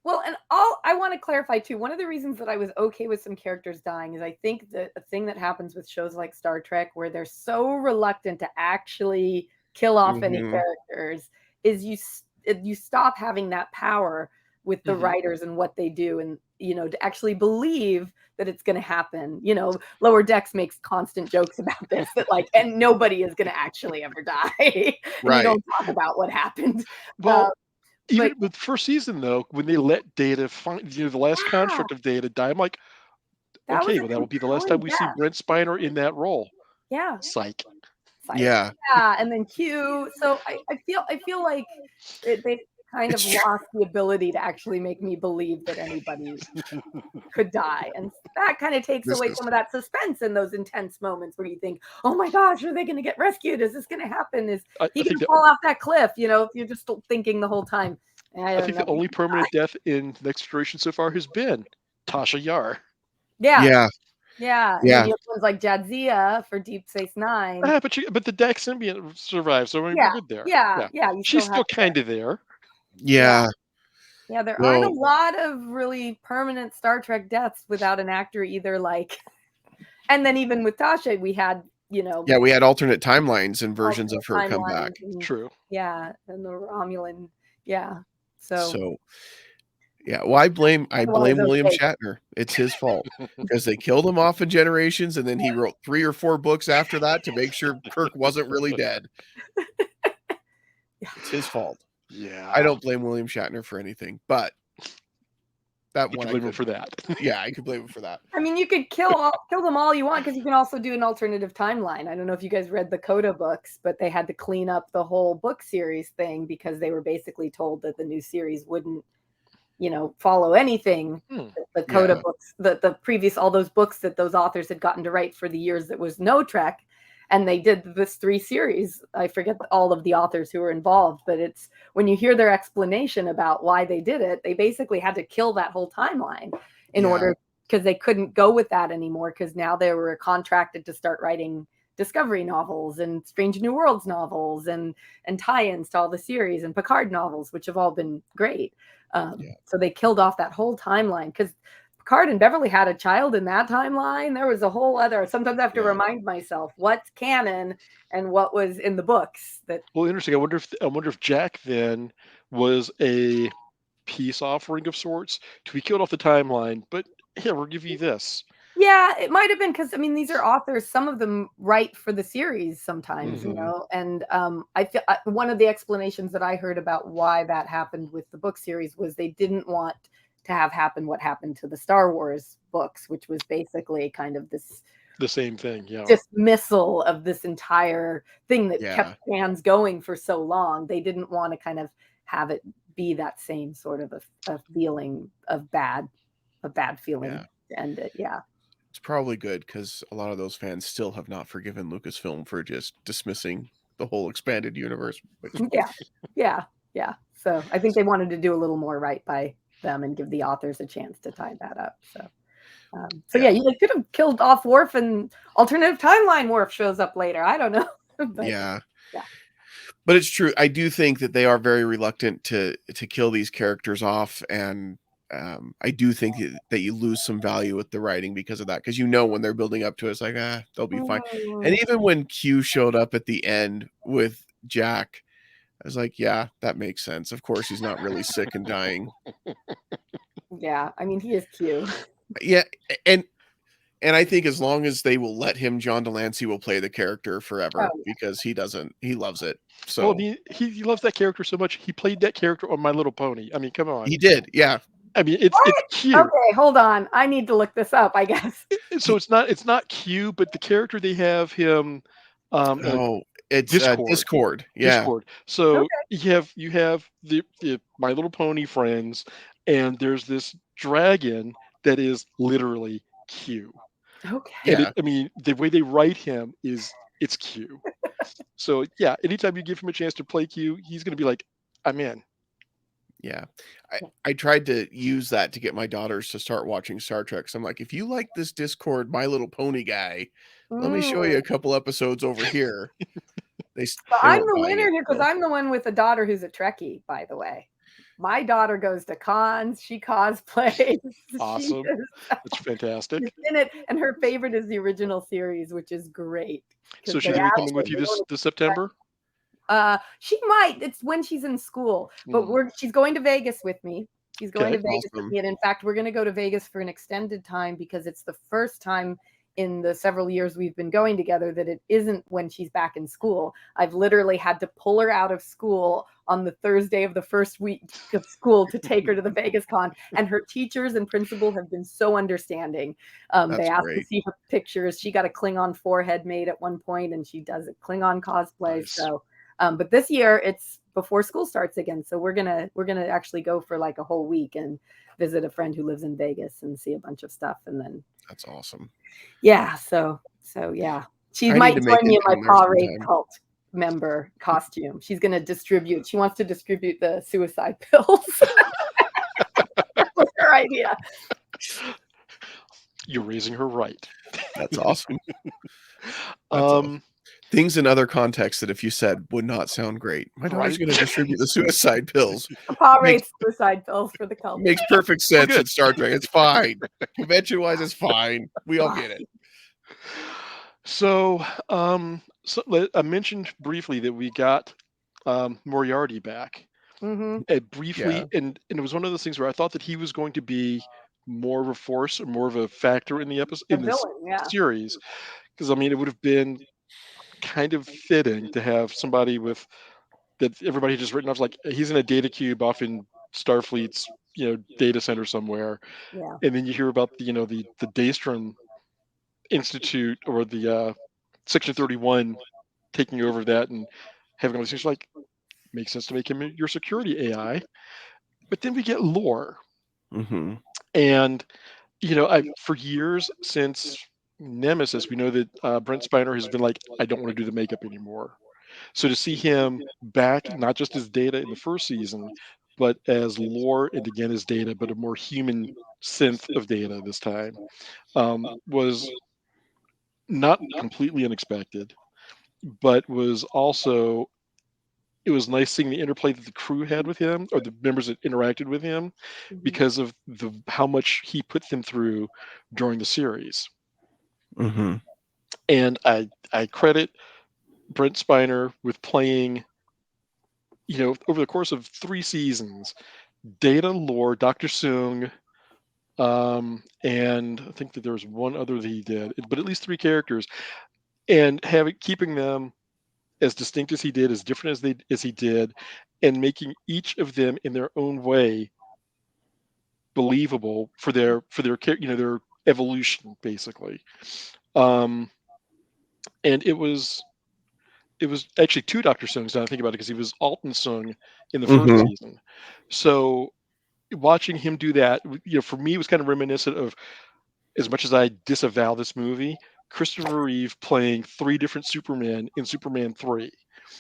Well, and all I want to clarify too, one of the reasons that I was okay with some characters dying is I think that a thing that happens with shows like Star Trek, where they're so reluctant to actually kill off any Mhm. characters, is you stop having that power with the mhm. writers and what they do, and to actually believe that it's going to happen. Lower Decks makes constant jokes about this, that like, and nobody is going to actually ever die, and you Right. don't talk about what happened. Uh, Well, but even with first season though, when they let Data find, the last yeah, construct of Data die, I'm like, that was okay, a well, that will be the last time compelling we see death. Brent Spiner in that role. Yeah. Psych. Psych. Yeah. Yeah, and then Q. So I feel like they kind of It's true. lost the ability to actually make me believe that anybody could die, and that kind of takes This away is some of that suspense in those intense moments where you think, "Oh my gosh, are they going to get rescued? Is this going to happen? Is I he going think to that fall off that cliff?" If you're just thinking the whole time, I I don't think know. the only permanent death in Next Generation so far has been Tasha Yar. Yeah, Yeah. yeah, and then Yeah. you have ones like Jadzia for Deep Space Nine. But the Dax symbiote survived, so I mean, we're Yeah, good there. yeah, Yeah, yeah. You she's still have still kind of there. yeah. Yeah. Yeah, there aren't a No. lot of really permanent Star Trek deaths without an actor either like And then even with Tasha, we had, Yeah, we had alternate timelines and versions of her alternate come back. timelines and, True. yeah, and the Romulan, yeah. So yeah, well, I blame Otherwise, William okay. Shatner. It's his fault because they killed him off in Generations, and then he wrote 3 or 4 books after that to make sure Kirk wasn't really dead. It's his fault. Yeah. I don't blame William Shatner for anything, but that You one can I blame him could. for that. Yeah, I could blame him for that. I mean, you could kill them all you want, because you can also do an alternative timeline. I don't know if you guys read the Coda books, but they had to clean up the whole book series thing because they were basically told that the new series wouldn't, follow anything. The Coda books, the previous, all those books that those authors had gotten to write for the years that was no Trek. And they did this 3 series. I forget all of the authors who were involved, but it's when you hear their explanation about why they did it, they basically had to kill that whole timeline in order, because they couldn't go with that anymore, because now they were contracted to start writing Discovery novels and Strange New Worlds novels and tie-ins to all the series and Picard novels, which have all been great. So they killed off that whole timeline, because Picard and Beverly had a child in that timeline. There was a whole other, sometimes I have to remind myself what's canon and what was in the books. Well, interesting. I wonder if Jack then was a peace offering of sorts to be killed off the timeline, but here, we'll give you this. Yeah, it might have been, because these are authors. Some of them write for the series sometimes, and I feel one of the explanations that I heard about why that happened with the book series was they didn't want to have happen what happened to the Star Wars books, which was basically kind of the same thing, dismissal of this entire thing that kept fans going for so long. They didn't want to kind of have it be that same sort of a feeling of bad feeling to end it. Yeah. It's probably good, because a lot of those fans still have not forgiven Lucasfilm for just dismissing the whole expanded universe. Yeah. So I think they wanted to do a little more right by them and give the authors a chance to tie that up. So you could have killed off Worf, and alternative timeline Worf shows up later. I don't know. But, but it's true. I do think that they are very reluctant to kill these characters off, and I do think that you lose some value with the writing because of that, because when they're building up to it, it's like, they'll be fine. And even when Q showed up at the end with Jack, I was like, yeah, that makes sense. Of course, he's not really sick and dying. Yeah, I mean, he is Q. Yeah, and I think as long as they will let him, John Delancey will play the character forever, because he loves it. So well, he loves that character so much. He played that character on My Little Pony. I mean, come on. He did, yeah. I mean, it's cute. Okay, hold on. I need to look this up, I guess. So it's not cute, but the character they have him. It's Discord. Yeah. Discord. So you have the My Little Pony friends, and there's this dragon that is literally Q. Okay. And the way they write him it's Q. So yeah, anytime you give him a chance to play Q, he's going to be like, I'm in. Yeah. I tried to use that to get my daughters to start watching Star Trek. So I'm like, if you like this Discord My Little Pony guy, let me show you a couple episodes over here. I'm the winner here, because I'm the one with a daughter who's a Trekkie, by the way. My daughter goes to cons. She cosplays. Awesome. That's fantastic. She's in it, and her favorite is the original series, which is great. So she's going to be coming with you this September? She might. It's when she's in school, but she's going to Vegas with me. She's going to Vegas with me, and in fact, we're going to go to Vegas for an extended time, because it's the first time in the several years we've been going together that it isn't when she's back in school. I've literally had to pull her out of school on the Thursday of the first week of school to take her to the Vegas con, and her teachers and principal have been so understanding. They asked to see her pictures. She got a Klingon forehead made at one point, and she does a Klingon cosplay. Nice. So but this year it's before school starts again, so we're gonna actually go for like a whole week and visit a friend who lives in Vegas and see a bunch of stuff. And then that's awesome. Yeah, so yeah, she might join me in my Paw Raid cult member costume. She's gonna distribute. She wants to distribute the suicide pills. That was her idea. You're raising her right. That's awesome. Awesome. Things in other contexts that if you said would not sound great. My daughter's going to distribute the suicide pills. The Paw Raid suicide pills for the cult. Makes perfect sense in Star Trek. It's fine. Convention-wise, it's fine. We all get it. So, I mentioned briefly that we got Moriarty back. Mm-hmm. Briefly, Yeah. and it was one of those things where I thought that he was going to be more of a force or more of a factor in the episode The in this villain, yeah. series, because I mean, it would have been kind of fitting to have somebody with that everybody had just written off like he's in a data cube off in Starfleet's data center somewhere, Yeah. and then you hear about the Daystrom Institute or the Section 31 taking over that and having all these things like makes sense to make him your security AI. But then we get lore, Mm-hmm. and I for years since Nemesis, we know that Brent Spiner has been like, I don't want to do the makeup anymore. So to see him back, not just as Data in the first season, but as Lore and again as Data, but a more human synth of Data this time, was not completely unexpected, but was also it was nice seeing the interplay that the crew had with him or the members that interacted with him Mm-hmm. because of the how much he put them through during the series. Mm-hmm. And I credit Brent Spiner with playing, over the course of 3 seasons, Data, Lore, Dr. Soong, and I think that there was one other that he did, but at least 3 characters, and keeping them as distinct as he did, as different as he did, and making each of them in their own way believable their evolution basically. Um, and it was actually 2 Dr. Soongs now I think about it because he was Alton Sung in the first Mm-hmm. season. So watching him do that, for me, was kind of reminiscent of, as much as I disavow this movie, Christopher Reeve playing 3 different Supermen in Superman 3,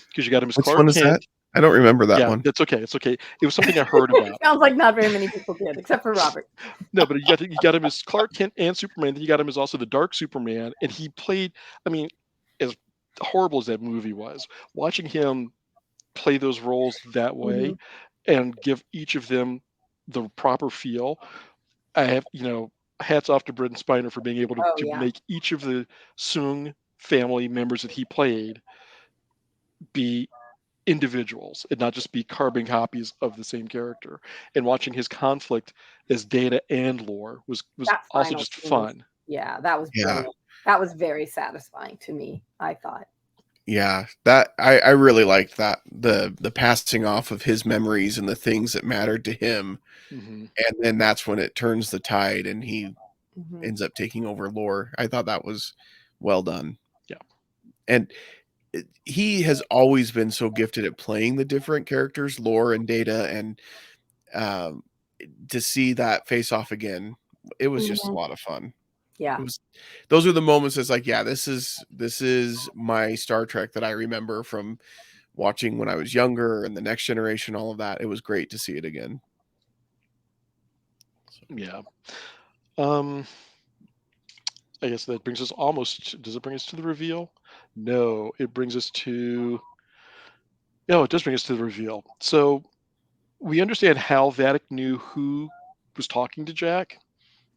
because you got him as Which Clark one is Kent. that? I don't remember that Yeah, one. that's okay. It's okay. It was something I heard about. Sounds like not very many people did, except for Robert. No, but you got him as Clark Kent and Superman. Then you got him as also the Dark Superman, and he played. I mean, as horrible as that movie was, watching him play those roles that Mm-hmm. way and give each of them the proper feel. I have, hats off to Brendan Spiner for being able to, Oh to yeah. make each of the Soong family members that he played be individuals and not just be carbon copies of the same character. And watching his conflict as Data and Lore was That also final just scene, fun. yeah, that was Yeah. brilliant. That was very satisfying to me, I thought. Yeah. That I really liked that. The passing off of his memories and the things that mattered to him. Hmm. And then that's when it turns the tide and he Mm-hmm. ends up taking over Lore. I thought that was well done. Yeah. And he has always been so gifted at playing the different characters, Lore and Data, and um, to see that face off again, it was just a Mm-hmm. lot of fun. Yeah. It was those are the moments that's like, yeah, this is my Star Trek that I remember from watching when I was younger and the Next Generation, all of that. It was great to see it again. Yeah. Um, I guess that brings us almost. Does it bring us to the reveal? No, it brings us to. No, it does bring us to the reveal. So we understand how Vatic knew who was talking to Jack,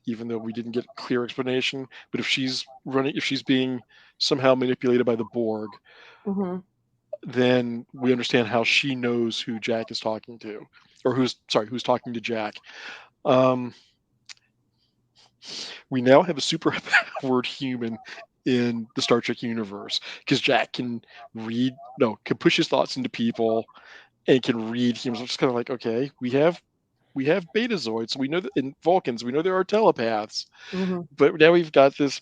even though we didn't get a clear explanation. But if she's being somehow manipulated by the Borg, Mm-hmm. then we understand how she knows who Jack is talking to, or who's talking to Jack. Um, we now have a super powered human in the Star Trek universe because Jack can push his thoughts into people and can read humans. I'm just kind of like, okay, we have Betazoids, so we know that in Vulcans, we know there are telepaths, Mm-hmm. but now we've got this,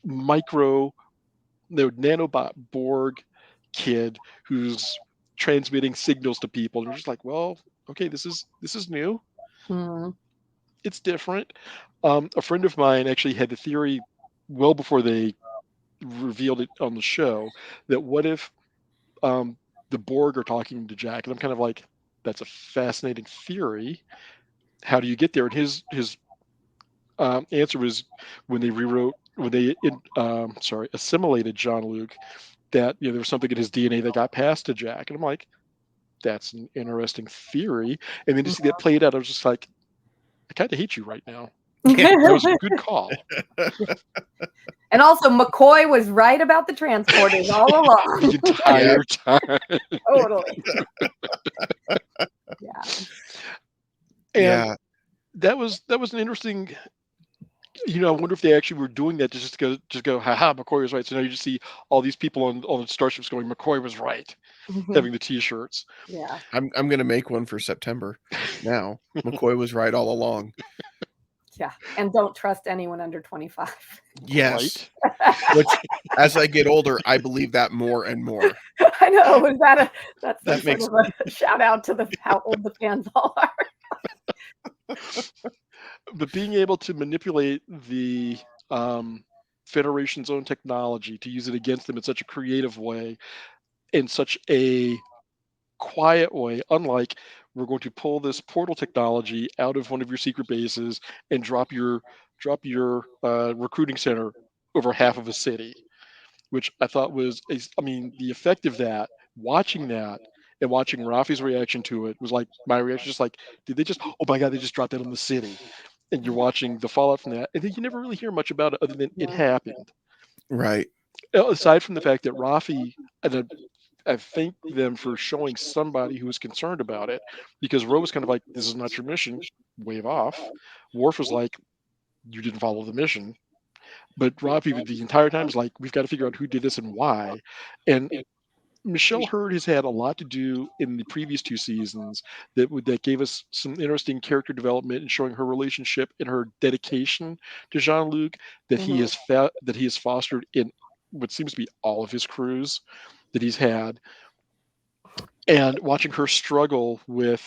micro, nanobot Borg kid who's transmitting signals to people, and we're just like, well, okay, this is new. Mm-hmm. It's different. A friend of mine actually had the theory well before they revealed it on the show that what if um, the Borg are talking to Jack, and I'm kind of like, that's a fascinating theory. How do you get there? And his answer was when they assimilated Jean Luc, that there was something in his DNA that got passed to Jack, and I'm like, that's an interesting theory. And then to see that played out, I was just like, I kind of hate you right now. That was a good call. And also, McCoy was right about the transporters all along. The entire time. Totally. Yeah. And Yeah. that was an interesting. I wonder if they actually were doing that to just go, haha, McCoy was right. So now you just see all these people on the starships going, McCoy was right, having the T-shirts. Yeah. I'm gonna make one for September. Now, McCoy was right all along. Yeah. And don't trust anyone under 25. Yes. Right? Which, as I get older, I believe that more and more. I know. Is that that's That some sort of a shout out to how old the fans all are? But being able to manipulate the Federation's own technology to use it against them in such a creative way, in such a quiet way, unlike we're going to pull this portal technology out of one of your secret bases and drop your recruiting center over half of a city, which I thought was, the effect of that, watching that and watching Rafi's reaction to it was like my reaction, just like, did they just, oh my God, they just dropped that on the city. And you're watching the fallout from that. And then you never really hear much about it other than it happened. Right. Aside from the fact that Rafi, and I thank them for showing somebody who was concerned about it, because Ro was kind of like, this is not your mission, wave off. Worf was like, you didn't follow the mission. But Rafi, the entire time, is like, we've got to figure out who did this and why. And Michelle Hurd has had a lot to do in the previous two seasons that gave us some interesting character development and showing her relationship and her dedication to Jean-Luc that he has fostered in what seems to be all of his crews that he's had, and watching her struggle with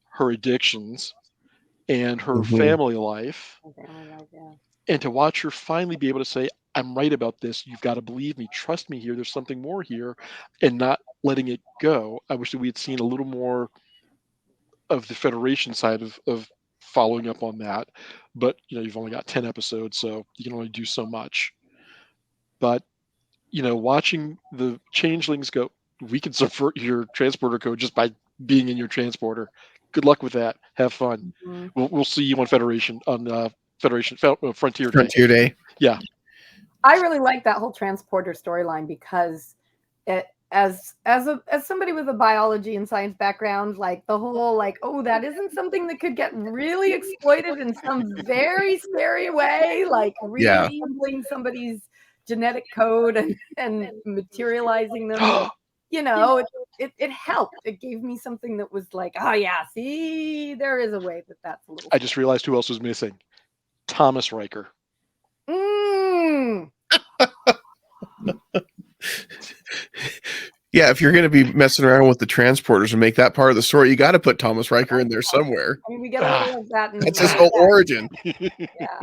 her addictions and her family life, and to watch her finally be able to say, I'm right about this. You've got to believe me. Trust me here. There's something more here, and not letting it go. I wish that we had seen a little more of the Federation side of following up on that. But, you've only got 10 episodes, so you can only do so much. But, watching the changelings go, we can subvert your transporter code just by being in your transporter. Good luck with that. Have fun. We'll see you on Frontier Day. Yeah. I really like that whole transporter storyline because as somebody with a biology and science background, like the whole oh, that isn't something that could get really exploited in some very scary way, like reassembling somebody's genetic code and materializing them. It helped. It gave me something that was like, oh yeah, see, there is a way that's a little. I just realized who else was missing. Thomas Riker. Yeah, if you're going to be messing around with the transporters and make that part of the story, you got to put Thomas Riker in there somewhere. I mean, we get a little of that. That's his whole origin. Yeah.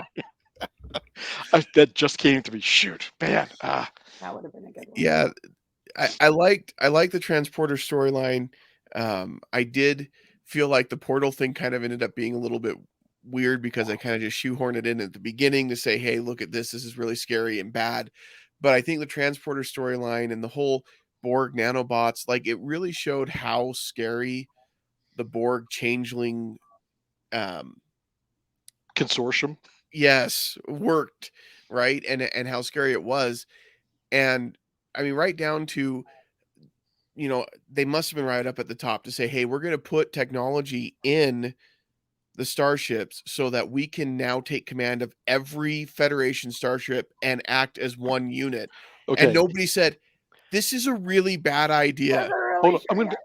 That just came to me. Shoot, man. That would have been a good one. Yeah, I liked the transporter storyline. I did feel like the portal thing kind of ended up being a little bit weird because I kind of just shoehorned it in at the beginning to say, hey, look at this. This is really scary and bad. But I think the transporter storyline and the whole Borg nanobots, like, it really showed how scary the Borg changeling consortium worked, right? And how scary it was. And I mean, right down to, they must have been right up at the top to say, hey, we're going to put technology in the starships so that we can now take command of every Federation starship and act as one unit. Okay. And nobody said, this is a really bad idea. Hold on.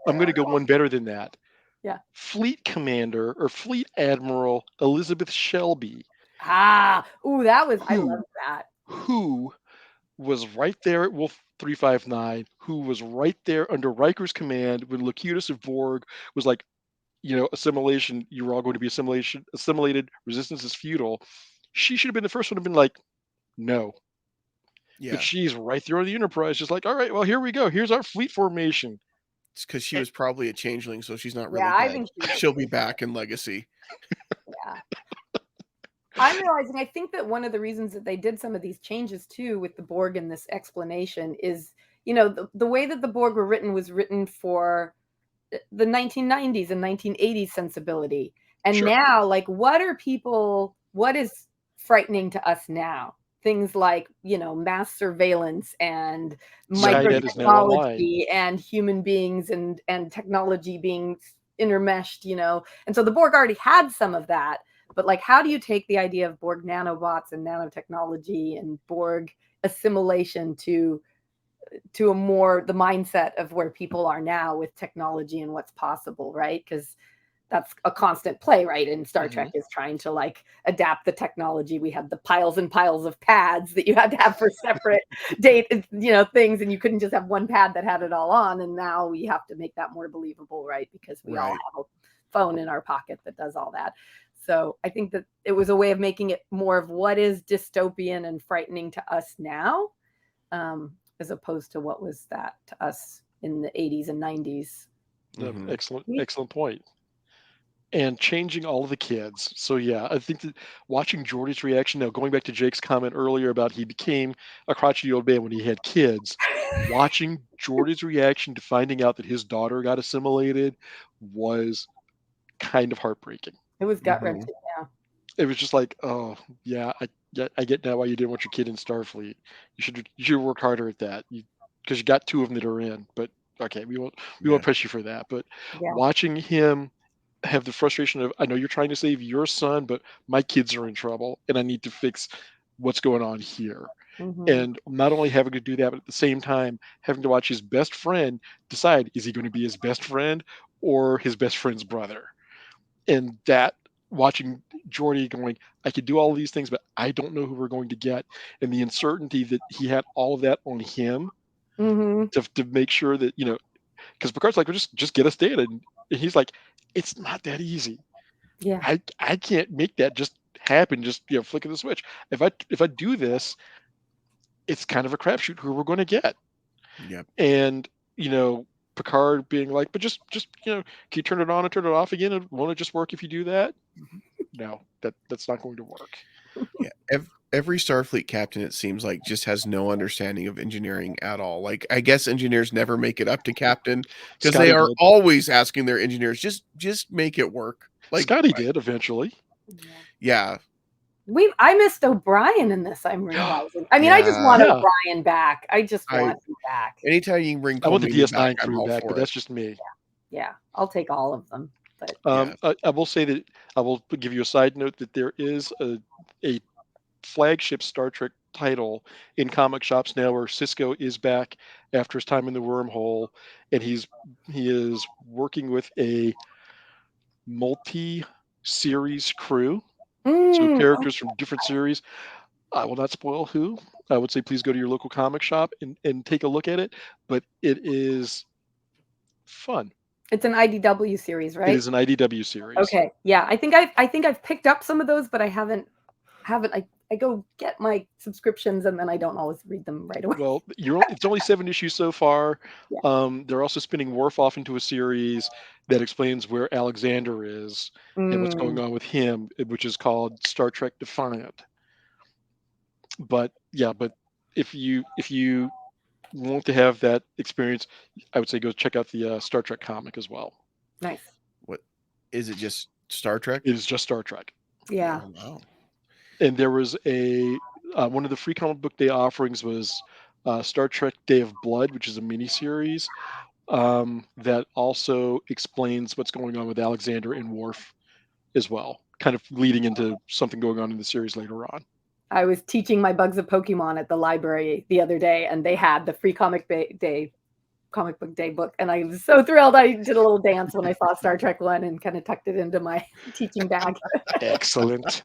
I'm going to go one better than that. Yeah. Fleet Commander or Fleet Admiral Elizabeth Shelby. I love that. Who was right there at Wolf 359, who was right there under Riker's command when Locutus of Borg was like, assimilation, you were all going to be assimilated, resistance is futile. She should have been the first one to have been like, no. Yeah. But she's right there on the Enterprise, just like, all right, well, here we go. Here's our fleet formation. It's because she was probably a changeling, so she's not really dead. I think she'll be back in Legacy. Yeah. I'm realizing, I think that one of the reasons that they did some of these changes too with the Borg in this explanation is, the way that the Borg were written was written for the 1990s and 1980s sensibility. And now, like, what is frightening to us now. Things like, mass surveillance and Skynet is now online. microtechnology and human beings and technology being intermeshed, And so the Borg already had some of that. But like, how do you take the idea of Borg nanobots and nanotechnology and Borg assimilation to the mindset of where people are now with technology and what's possible, right? Because that's a constant play, right? And Star Trek is trying to like adapt the technology. We had the piles and piles of pads that you had to have for separate things, and you couldn't just have one pad that had it all on. And now we have to make that more believable, right? Because we all have a phone in our pocket that does all that. So I think that it was a way of making it more of what is dystopian and frightening to us now, as opposed to what was that to us in the 80s and 90s. Excellent point. And changing all of the kids. So yeah, I think that watching Jordy's reaction now, going back to Jake's comment earlier about he became a crotchety old man when he had kids, watching Jordy's reaction to finding out that his daughter got assimilated was kind of heartbreaking. It was gut-wrenching, yeah. It was just like, oh yeah, I get now why you didn't want your kid in Starfleet. You should work harder at that. Because you got two of them that are in. But okay, we won't press you for that. But watching him have the frustration of, I know you're trying to save your son, but my kids are in trouble and I need to fix what's going on here. And not only having to do that, but at the same time having to watch his best friend decide, is he going to be his best friend or his best friend's brother? And that, watching Geordi going, I could do all of these things, but I don't know who we're going to get. And the uncertainty that he had all of that on him to make sure that, because Picard's like, well, just get us data. And he's like, it's not that easy. Yeah. I can't make that just happen, just flick of the switch. If I do this, it's kind of a crapshoot who we're going to get. Yep. And Picard being like, but just can you turn it on and turn it off again? And won't it just work if you do that? No, that's not going to work. Yeah. Every Starfleet captain, it seems like, just has no understanding of engineering at all. Like, I guess engineers never make it up to captain because they are always asking their engineers, just make it work. Like Scotty did eventually. Yeah. I missed O'Brien in this, I'm realizing. I mean, I just want O'Brien back. I just want him back. Anytime you can bring I want the DS9 back, crew back, but that's just me. Yeah. I'll take all of them. But I will say that I will give you a side note that there is a flagship Star Trek title in comic shops now where Sisko is back after his time in the wormhole, and he is working with a multi-series crew. So characters from different series. I will not spoil who. I would say please go to your local comic shop and take a look at it, but it is fun. It's an IDW series, right? It is an IDW series. Okay. Yeah. I think I've picked up some of those, but I haven't I go get my subscriptions and then I don't always read them right away. Well, it's only 7 issues so far. Yeah. They're also spinning Worf off into a series that explains where Alexander is and what's going on with him, which is called Star Trek Defiant. But if you want to have that experience, I would say go check out the Star Trek comic as well. Nice. What is it? Just Star Trek? It is just Star Trek. Yeah. Oh, wow. And there was one of the free comic book day offerings was Star Trek Day of Blood, which is a miniseries that also explains what's going on with Alexander and Worf as well, kind of leading into something going on in the series later on. I was teaching my Bugs of Pokemon at the library the other day, and they had the free comic book day book, and I was so thrilled. I did a little dance when I saw Star Trek 1 and kind of tucked it into my teaching bag. Excellent.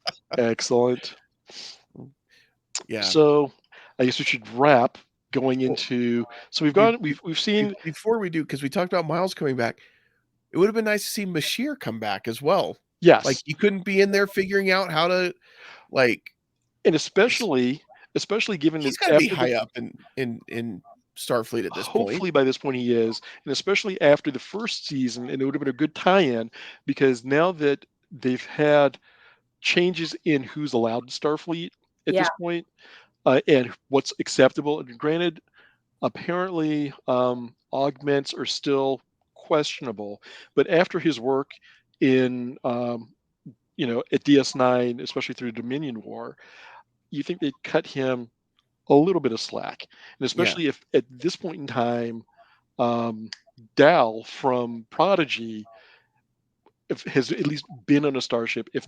Yeah. So I guess we should wrap going into. So we've seen before we do, because we talked about Miles coming back. It would have been nice to see Bashir come back as well. Yes, like he couldn't be in there figuring out how to and especially given he's that got to be high up in Starfleet at this point. Hopefully by this point he is, and especially after the first season, and it would have been a good tie-in because now that they've had changes in who's allowed in Starfleet at this point, and what's acceptable. And granted, apparently augments are still questionable, but after his work in at DS9, especially through Dominion War, you think they'd cut him a little bit of slack. And especially if at this point in time, Dal from Prodigy has at least been on a starship, if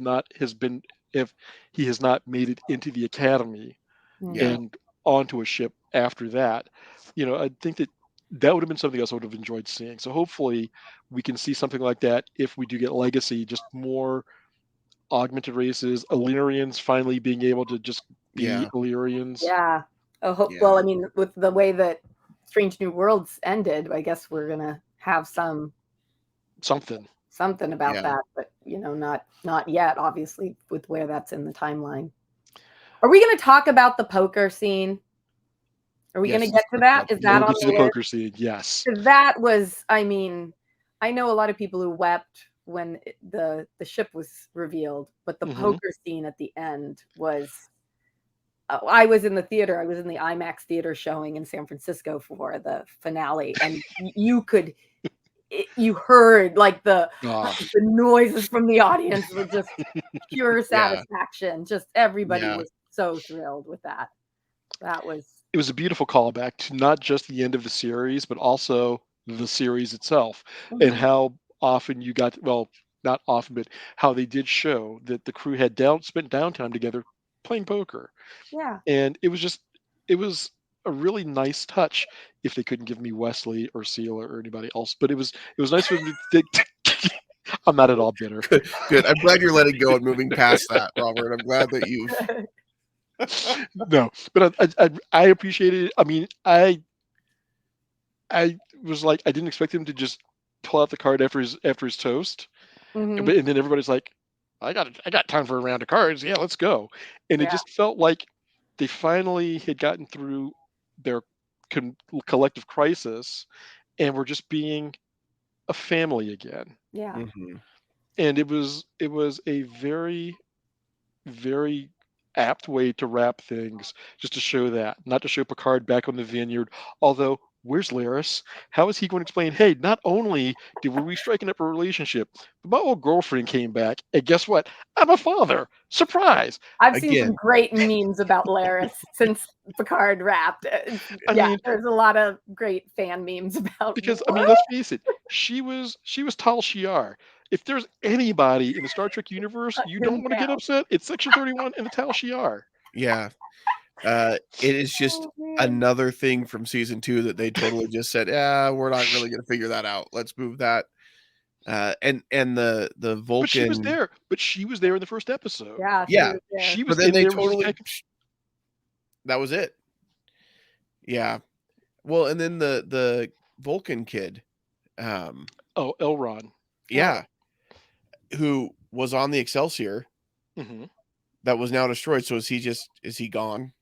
he has not made it into the Academy Yeah. and onto a ship after that. I think that would have been something else I would have enjoyed seeing. So hopefully we can see something like that if we do get Legacy, just more augmented races, Illyrians finally being able to just be Illyrians. Yeah. Well, I mean, with the way that Strange New Worlds ended, I guess we're gonna have something about that, but not yet, obviously, with where that's in the timeline. Are we going to talk about the poker scene? Are we going to get to that? Is that on the poker scene? Yes. That was, I mean, I know a lot of people who wept when the ship was revealed, but the poker scene at the end was. I was in the theater. I was in the IMAX theater showing in San Francisco for the finale, and you heard like the noises from the audience were just pure satisfaction. Just everybody was so thrilled with that. It was a beautiful callback to not just the end of the series, but also the series itself, and how often you got, well, not often, but how they did show that the crew had spent downtime together playing poker. Yeah. And it was a really nice touch. If they couldn't give me Wesley or Seal or anybody else, but it was nice for them to I'm not at all bitter. Good. I'm glad you're letting go and moving past that, Robert. I'm glad that you've no, but I appreciated it. I mean, I was like, I didn't expect him to just pull out the card after his toast, and then everybody's like, I got time for a round of cards. Yeah, let's go. And it just felt like they finally had gotten through their collective crisis, and were just being a family again. Yeah. And it was a very, very apt way to wrap things, just to show that, not to show Picard back on the Vineyard. Although, where's Laris? How is he going to explain, hey, not only were we striking up a relationship, but my old girlfriend came back, and guess what? I'm a father. Surprise! I've seen some great memes about Laris since Picard wrapped. I mean, there's a lot of great fan memes about. Because I mean, let's face it, she was Tal Shiar. If there's anybody in the Star Trek universe you don't want to get upset, it's Section 31 and the Tal Shiar. Yeah. It is just another thing from season 2 that they totally just said, we're not really going to figure that out. Let's move that. And the Vulcan. But she was there. But she was there in the first episode. Yeah. She was but then in they there. Totally. That was it. Yeah. Well, and then the Vulcan kid. Elron. Yeah. Who was on the Excelsior. That was now destroyed. So is he gone?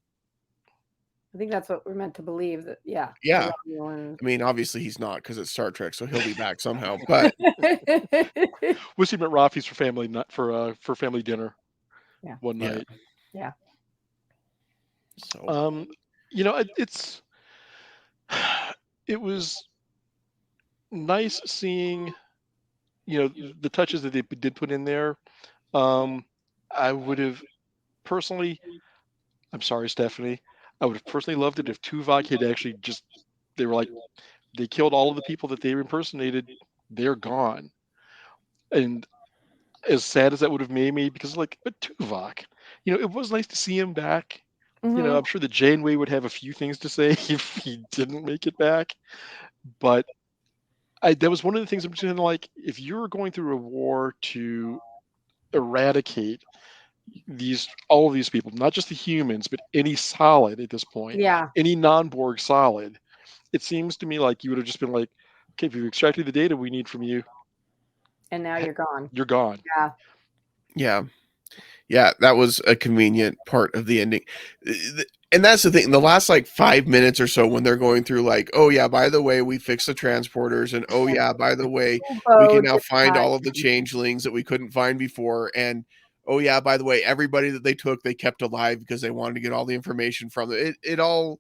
I think that's what we're meant to believe. That yeah. I mean, obviously he's not, because it's Star Trek, so he'll be back somehow. But we'll see him at Rafi's for family dinner. One night. Yeah. So it was nice seeing the touches that they did put in there. I would have personally, I'm sorry, Stephanie, I would have personally loved it if Tuvok had actually they killed all of the people that they impersonated. They're gone. And as sad as that would have made me, because but Tuvok, it was nice to see him back. I'm sure that Janeway would have a few things to say if he didn't make it back. But that was one of the things I'm saying, if you're going through a war to eradicate all of these people, not just the humans, but any solid at this point, any non-Borg solid, it seems to me like you would have just been like, okay, if you've extracted the data we need from you, and now you're gone. You're gone. Yeah, that was a convenient part of the ending. And that's the thing, the last 5 minutes or so, when they're going through oh yeah, by the way, we fixed the transporters, and oh yeah, by the way, we can now find all of the changelings that we couldn't find before, and oh yeah, by the way, everybody that they took, they kept alive because they wanted to get all the information from them. It all,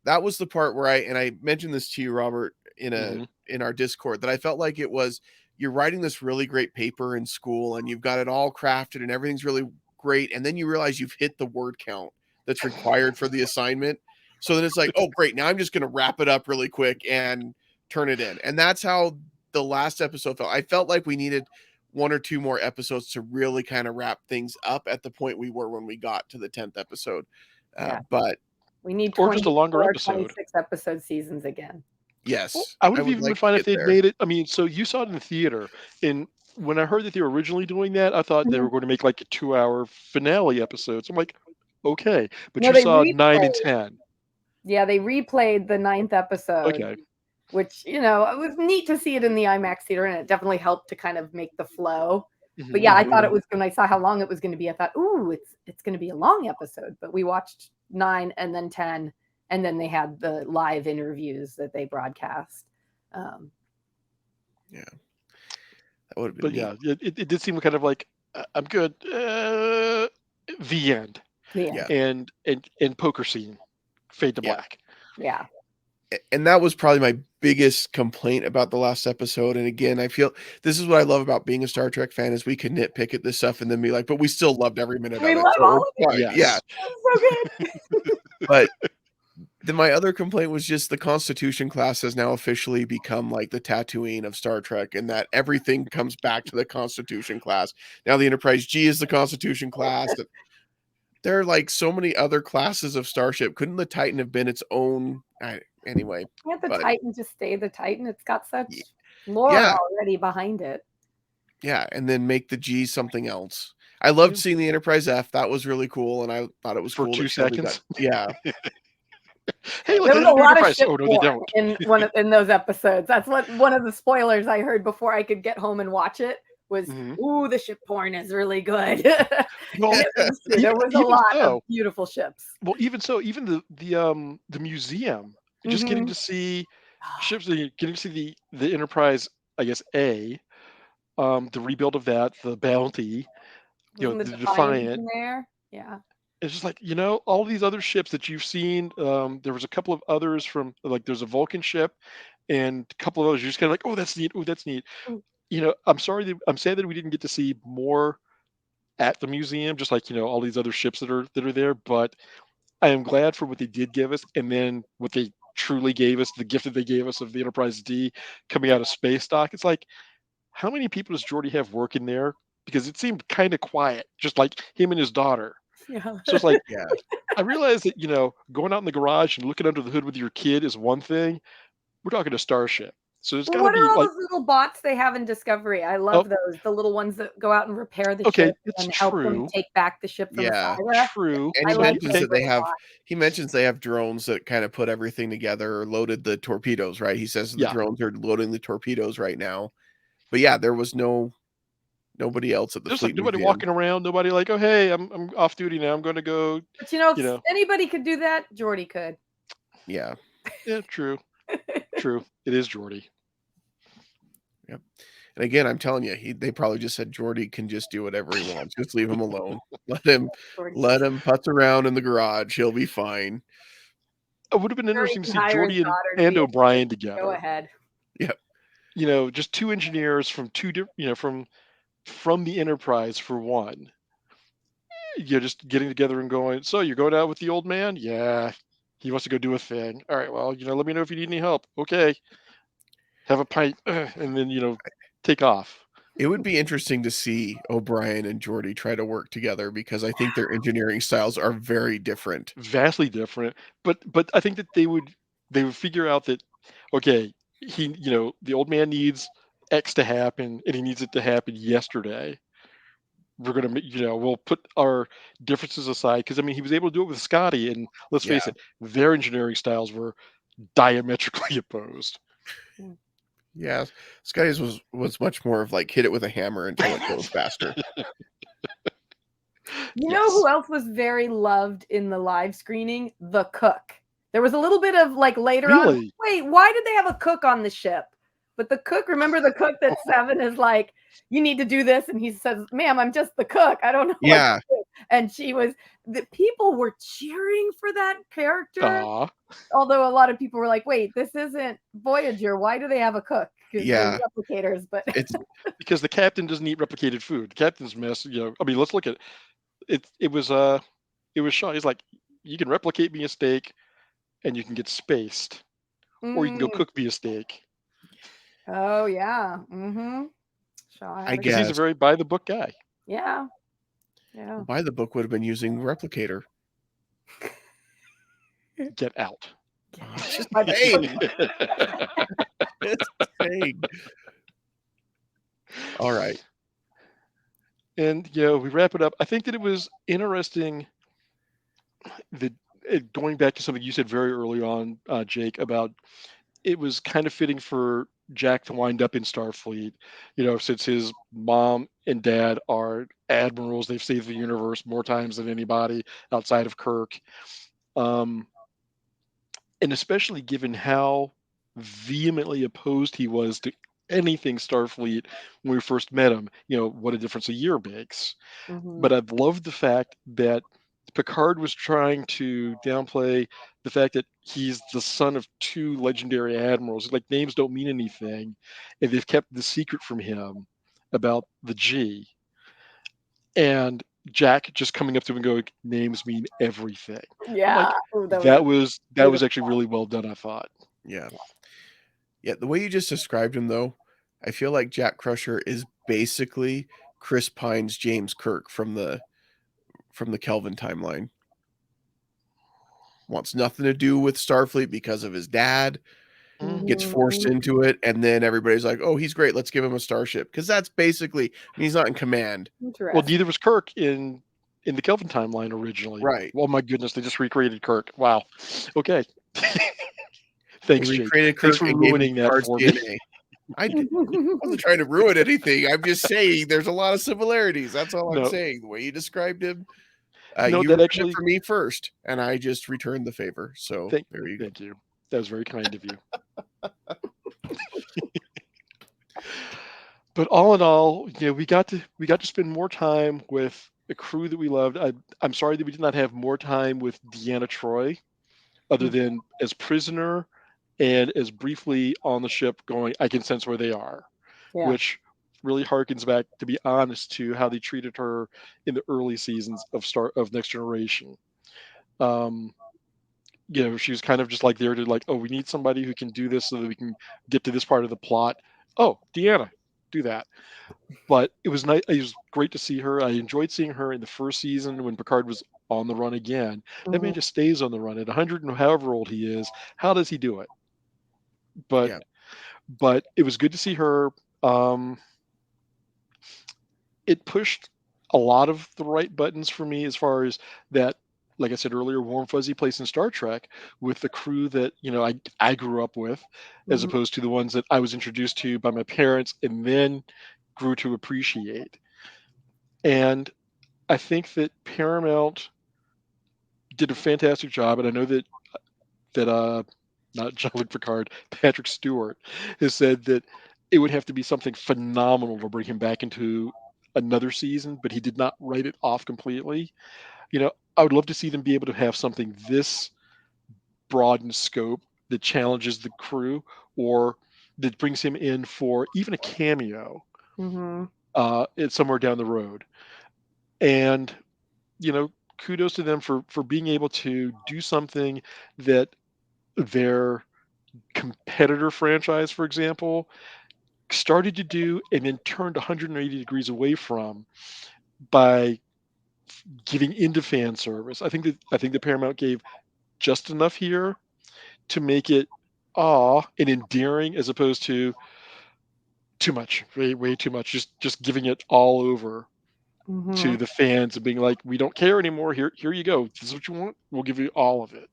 that was the part where I mentioned this to you, Robert, in our Discord, that I felt like it was, you're writing this really great paper in school and you've got it all crafted and everything's really great, and then you realize you've hit the word count that's required for the assignment. So then it's like, oh great, now I'm just going to wrap it up really quick and turn it in. And that's how the last episode felt. I felt like we needed one or two more episodes to really kind of wrap things up at the point we were when we got to the 10th episode. But we need or just a longer episode. 26 episode seasons again. Yes, well, I would have even like been fine if they'd made it. I mean, so you saw it in the theater, and when I heard that they were originally doing that, I thought they were going to make like a 2-hour finale episode. So I'm like, okay, but No, you they saw replayed. 9 and 10. Yeah, they replayed the 9th episode. Okay. Which, you know, it was neat to see it in the IMAX theater, and it definitely helped to kind of make the flow. But yeah, I thought it was when I saw how long it was going to be, I thought, ooh, it's going to be a long episode. But we watched 9 and then 10, and then they had the live interviews that they broadcast. Yeah, that would have been. But neat. yeah, it did seem kind of like I'm good. The end. Yeah. And poker scene, fade to black. Yeah. And that was probably my biggest complaint about the last episode. And again, I feel this is what I love about being a Star Trek fan is we can nitpick at this stuff and then be like, but we still loved every minute of it. We love all of it. Yes. Yeah. So good. But then my other complaint was just the Constitution class has now officially become like the Tatooine of Star Trek, and that everything comes back to the Constitution class. Now the Enterprise G is the Constitution class. There are like so many other classes of starship. Couldn't the Titan have been its own? Anyway, can't the Titan just stay the Titan? It's got such lore already behind it. Yeah, and then make the G something else. I loved seeing the Enterprise F. That was really cool, and I thought it was for cool 2 seconds. Yeah. Hey, look, there was a lot of ship porn in those episodes. That's one of the spoilers I heard before I could get home and watch it was, ooh, the ship porn is really good. Well, there was a lot of beautiful ships. Well, even so, even the museum, just getting to see ships, getting to see the Enterprise, I guess A, the rebuild of that, the Bounty, the Defiant. There, yeah. It's just like, all these other ships that you've seen. There was a couple of others from, like, there's a Vulcan ship, and a couple of others. You're just kind of like, oh, that's neat. Oh, that's neat. I'm sad that we didn't get to see more at the museum, just like all these other ships that are there. But I am glad for what they did give us, and then what they truly gave us, the gift that they gave us of the Enterprise D coming out of space dock. It's like, how many people does Geordi have working there? Because it seemed kind of quiet, just like him and his daughter. Yeah. So it's like, I realize that going out in the garage and looking under the hood with your kid is one thing. We're talking a starship. So it's got to be what are all like those little bots they have in Discovery? I love those. The little ones that go out and repair the ship and help them take back the ship from Syra. True. And he mentions they have drones that kind of put everything together or loaded the torpedoes, right? He says the drones are loading the torpedoes right now. But yeah, there was nobody else at the There's fleet like nobody museum. walking around, nobody like, oh hey, I'm off duty now, I'm going to go. But if anybody could do that, Geordi could. Yeah. Yeah, true. True. It is Geordi. Yep. And again, I'm telling you, they probably just said Geordi can just do whatever he wants. Just leave him alone. Let him putz around in the garage. He'll be fine. It would have been interesting to see Geordi and O'Brien together. Go ahead. Yep. Just two engineers from two different, from the Enterprise for one. You're just getting together and going, so you're going out with the old man? Yeah. He wants to go do a thing. All right, well, let me know if you need any help. Okay. Have a pint, and then, take off. It would be interesting to see O'Brien and Geordi try to work together because I think their engineering styles are very different. Vastly different. But I think that they would figure out that, okay, he, the old man needs X to happen, and he needs it to happen yesterday. We're going to, we'll put our differences aside. Because, he was able to do it with Scotty. And let's face it, their engineering styles were diametrically opposed. Yeah. Scotty's was much more of like hit it with a hammer until it goes faster. You know who else was very loved in the live screening? The cook. There was a little bit of like later on, wait, why did they have a cook on the ship? But the cook, remember the cook that Seven is like, you need to do this. And he says, ma'am, I'm just the cook. I don't know. Yeah. What to do. And the people were cheering for that character. Aww. Although a lot of people were like, wait, this isn't Voyager. Why do they have a cook? because they're Yeah. replicators, but It's Because the captain doesn't eat replicated food. The captain's mess, I mean, let's look at it. It was Shaw. He's like, you can replicate me a steak, and you can get spaced, or you can go Mm. cook me a steak. Oh yeah. Mm-hmm. Shaw I had a Because he's a guess. very by the book guy. yeah. Yeah. Buy the book would have been using replicator. Get out. It's just By the saying. It's saying. All right. And we wrap it up. I think that it was interesting that going back to something you said very early on, Jake, about it was kind of fitting for Jack to wind up in Starfleet, since his mom and dad are admirals. They've saved the universe more times than anybody outside of Kirk. And especially given how vehemently opposed he was to anything Starfleet when we first met him, what a difference a year makes. Mm-hmm. But I've loved the fact that Picard was trying to downplay the fact that he's the son of two legendary admirals. Like, names don't mean anything, and they've kept the secret from him about the G. And Jack just coming up to him and going, "Names mean everything." I'm Yeah. like, Oh, that was beautiful. actually really well done, I thought. Yeah. Yeah. The way you just described him, though, I feel like Jack Crusher is basically Chris Pine's James Kirk from the Kelvin timeline. Wants nothing to do with Starfleet because of his dad. Gets forced Mhm. into it, and then everybody's like, "Oh, he's great. Let's give him a starship." Because that's basically, I mean, he's not in command, Well, Interesting. neither was Kirk in the Kelvin timeline originally. right? Oh my goodness, they just recreated Kirk. Wow. Okay. They Thanks, Jake. recreated Thanks Kirk for and gave him ruining that Picard's for me. DNA. Wasn't trying to ruin anything. I'm just saying there's a lot of similarities. That's all I'm No, saying. The way you described him, no, you that ruined it actually. for me first, and I just returned the favor. So Thank, there you go. thank you. That was very kind of you. But all in all, we got to spend more time with a crew that we loved. I'm sorry that we did not have more time with Deanna Troy, other than as prisoner and as briefly on the ship going, I can sense where they are, Yeah. which really harkens back, to be honest, to how they treated her in the early seasons of Next Generation. Um, she was kind of just like there to like, oh, we need somebody who can do this so that we can get to this part of the plot. Oh, Deanna, do that. But it was nice. It was great to see her. I enjoyed seeing her in the first season when Picard was on the run again. That man Mhm. just stays on the run at 100 and however old he is. How does he do it? But Yeah, it was good to see her. Um, it pushed a lot of the right buttons for me as far as that, like I said earlier, warm fuzzy place in Star Trek with the crew that I grew up with, as Mhm. opposed to the ones that I was introduced to by my parents and then grew to appreciate. And I think that Paramount did a fantastic job, and I know that not Jean-Luc Picard, Patrick Stewart has said that it would have to be something phenomenal to bring him back into another season, but he did not write it off completely. I would love to see them be able to have something this broad in scope that challenges the crew, or that brings him in for even a cameo Mhm. it's somewhere down the road. And kudos to them for being able to do something that their competitor franchise, for example, started to do and then turned 180 degrees away from by giving into fan service. I think the Paramount gave just enough here to make it and endearing, as opposed to too much, way way too much, just giving it all over to Mhm. the fans and being like, we don't care anymore. Here you go. This is what you want. We'll give you all of it.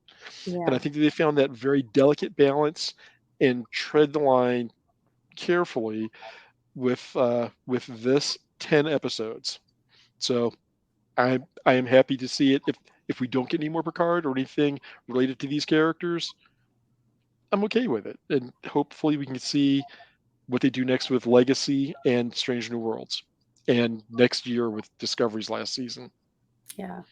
And I Yeah. think that they found that very delicate balance and tread the line carefully with this 10 episodes. So I am happy to see it. If we don't get any more Picard or anything related to these characters, I'm okay with it. And hopefully we can see what they do next with Legacy and Strange New Worlds, and next year with Discovery's last season. Yeah.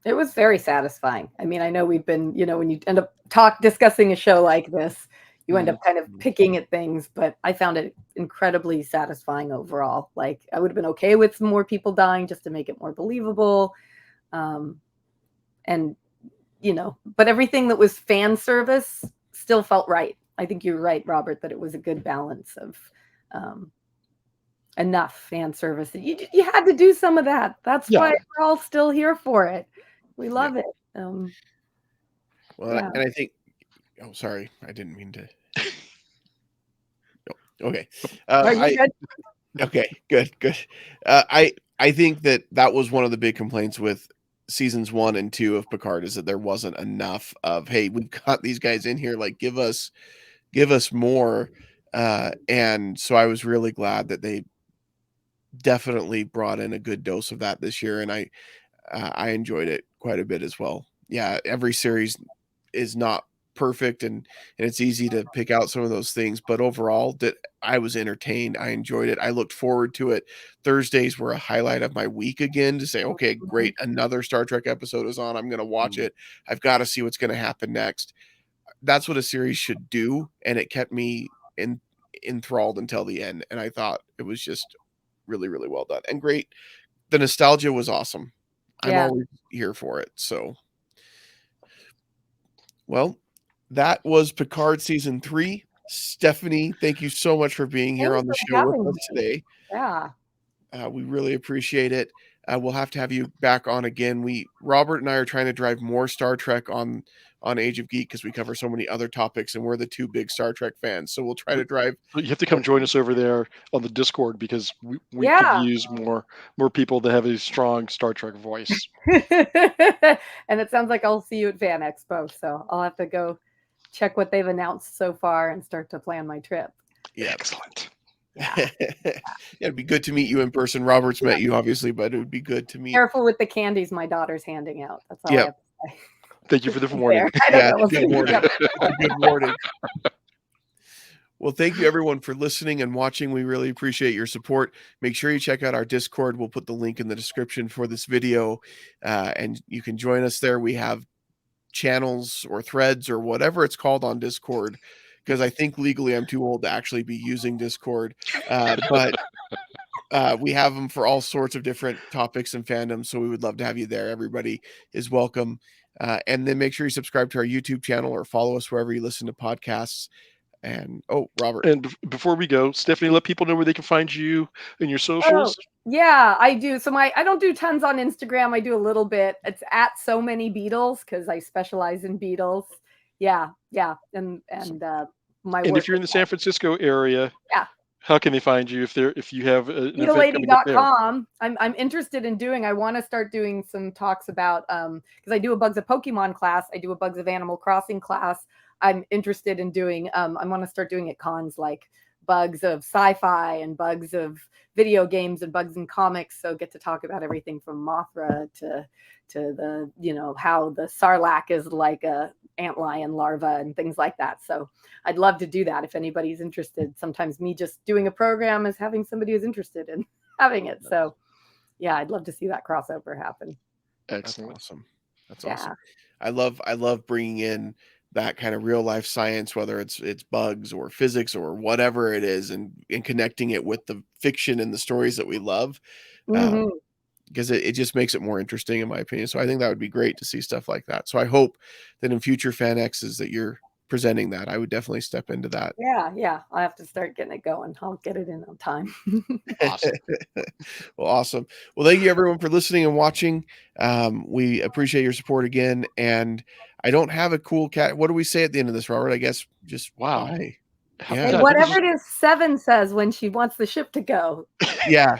It was very satisfying. I mean, I know we've been, when you end up discussing a show like this, you end up kind of picking at things, but I found it incredibly satisfying overall. Like, I would have been okay with some more people dying just to make it more believable. And, you know, but everything that was fan service still felt right. I think you're right, Robert, that it was a good balance of enough fan service. You had to do some of that. That's why we're all still here for it. We love it. Well, and I think, oh, sorry, I didn't mean to. Okay. Are you good? Okay, good. I think that was one of the big complaints with seasons 1 and 2 of Picard, is that there wasn't enough of, hey, we've got these guys in here, like give us more. And so I was really glad that they definitely brought in a good dose of that this year, and I enjoyed it quite a bit as well. Yeah, every series is not perfect, and it's easy to pick out some of those things, but overall, that I was entertained. I enjoyed it. I looked forward to it. Thursdays were a highlight of my week again, to say, okay, great, another Star Trek episode is on. I'm going to watch it. I've got to see what's going to happen next. That's what a series should do, and it kept me enthralled until the end, and I thought it was just really, really well done and great. The nostalgia was awesome. I'm always here for it. So, well, that was Picard season 3. Stephanie, thank you so much for being here on the show with us today. Yeah. We really appreciate it. We'll have to have you back on again. Robert and I are trying to drive more Star Trek on Age of Geek, because we cover so many other topics, and we're the 2 big Star Trek fans. So we'll try to drive. You have to come join us over there on the Discord, because we could use more people that have a strong Star Trek voice. And it sounds like I'll see you at Fan Expo, so I'll have to go check what they've announced so far and start to plan my trip. Yeah, excellent. Yeah. It'd be good to meet you in person. Robert's met you, obviously, but it would be good to meet. Careful with the candies my daughter's handing out. That's all I have to say. Thank you for the warning. Good warning. Well, thank you everyone for listening and watching. We really appreciate your support. Make sure you check out our Discord. We'll put the link in the description for this video, and you can join us there. We have channels or threads or whatever it's called on Discord, because I think legally I'm too old to actually be using Discord, but we have them for all sorts of different topics and fandoms, so we would love to have you there. Everybody is welcome. And then make sure you subscribe to our YouTube channel or follow us wherever you listen to podcasts. And Robert. And before we go, Stephanie, let people know where they can find you and your socials. Yeah, I do. So I don't do tons on Instagram. I do a little bit. It's at So Many Beatles, because I specialize in Beatles. Yeah. And my and if you're in the San Francisco area, how can they find you if you have an Beatlelady.com? I'm interested in doing. I want to start doing some talks about because I do a Bugs of Pokemon class. I do a Bugs of Animal Crossing class. I'm interested in doing. I want to start doing at cons like bugs of sci-fi and bugs of video games and bugs in comics. So get to talk about everything from Mothra to the, you know, how the Sarlacc is like a antlion larva and things like that. So I'd love to do that if anybody's interested. Sometimes me just doing a program is having somebody who's interested in having it. So yeah, I'd love to see that crossover happen. Excellent. That's awesome. I love bringing in that kind of real life science, whether it's bugs or physics or whatever it is, and connecting it with the fiction and the stories that we love. Because it just makes it more interesting, in my opinion. So I think that would be great to see stuff like that. So I hope that in future Fan X's that you're presenting that. I would definitely step into that. Yeah. I'll have to start getting it going. I'll get it in on time. Awesome. Well, awesome. Well, thank you everyone for listening and watching. We appreciate your support again. And I don't have a cool cat. What do we say at the end of this, Robert? I guess just wow. Bye. Yeah. Hey, whatever it is Seven says when she wants the ship to go. Yeah.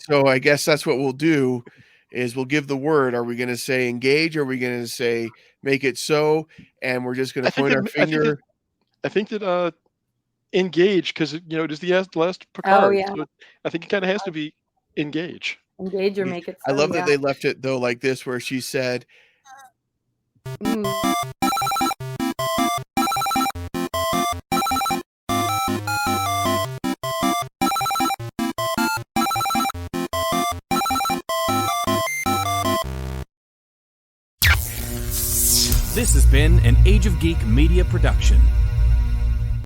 So I guess that's what we'll do is we'll give the word. Are we going to say engage? Or are we going to say make it so? And we're just going to point our finger. I think that engage, because it is the last Picard. Oh, yeah. So I think it kind of has to be engage. Engage or make it so. I love that they left it though like this, where she said. This has been an Age of Geek media production.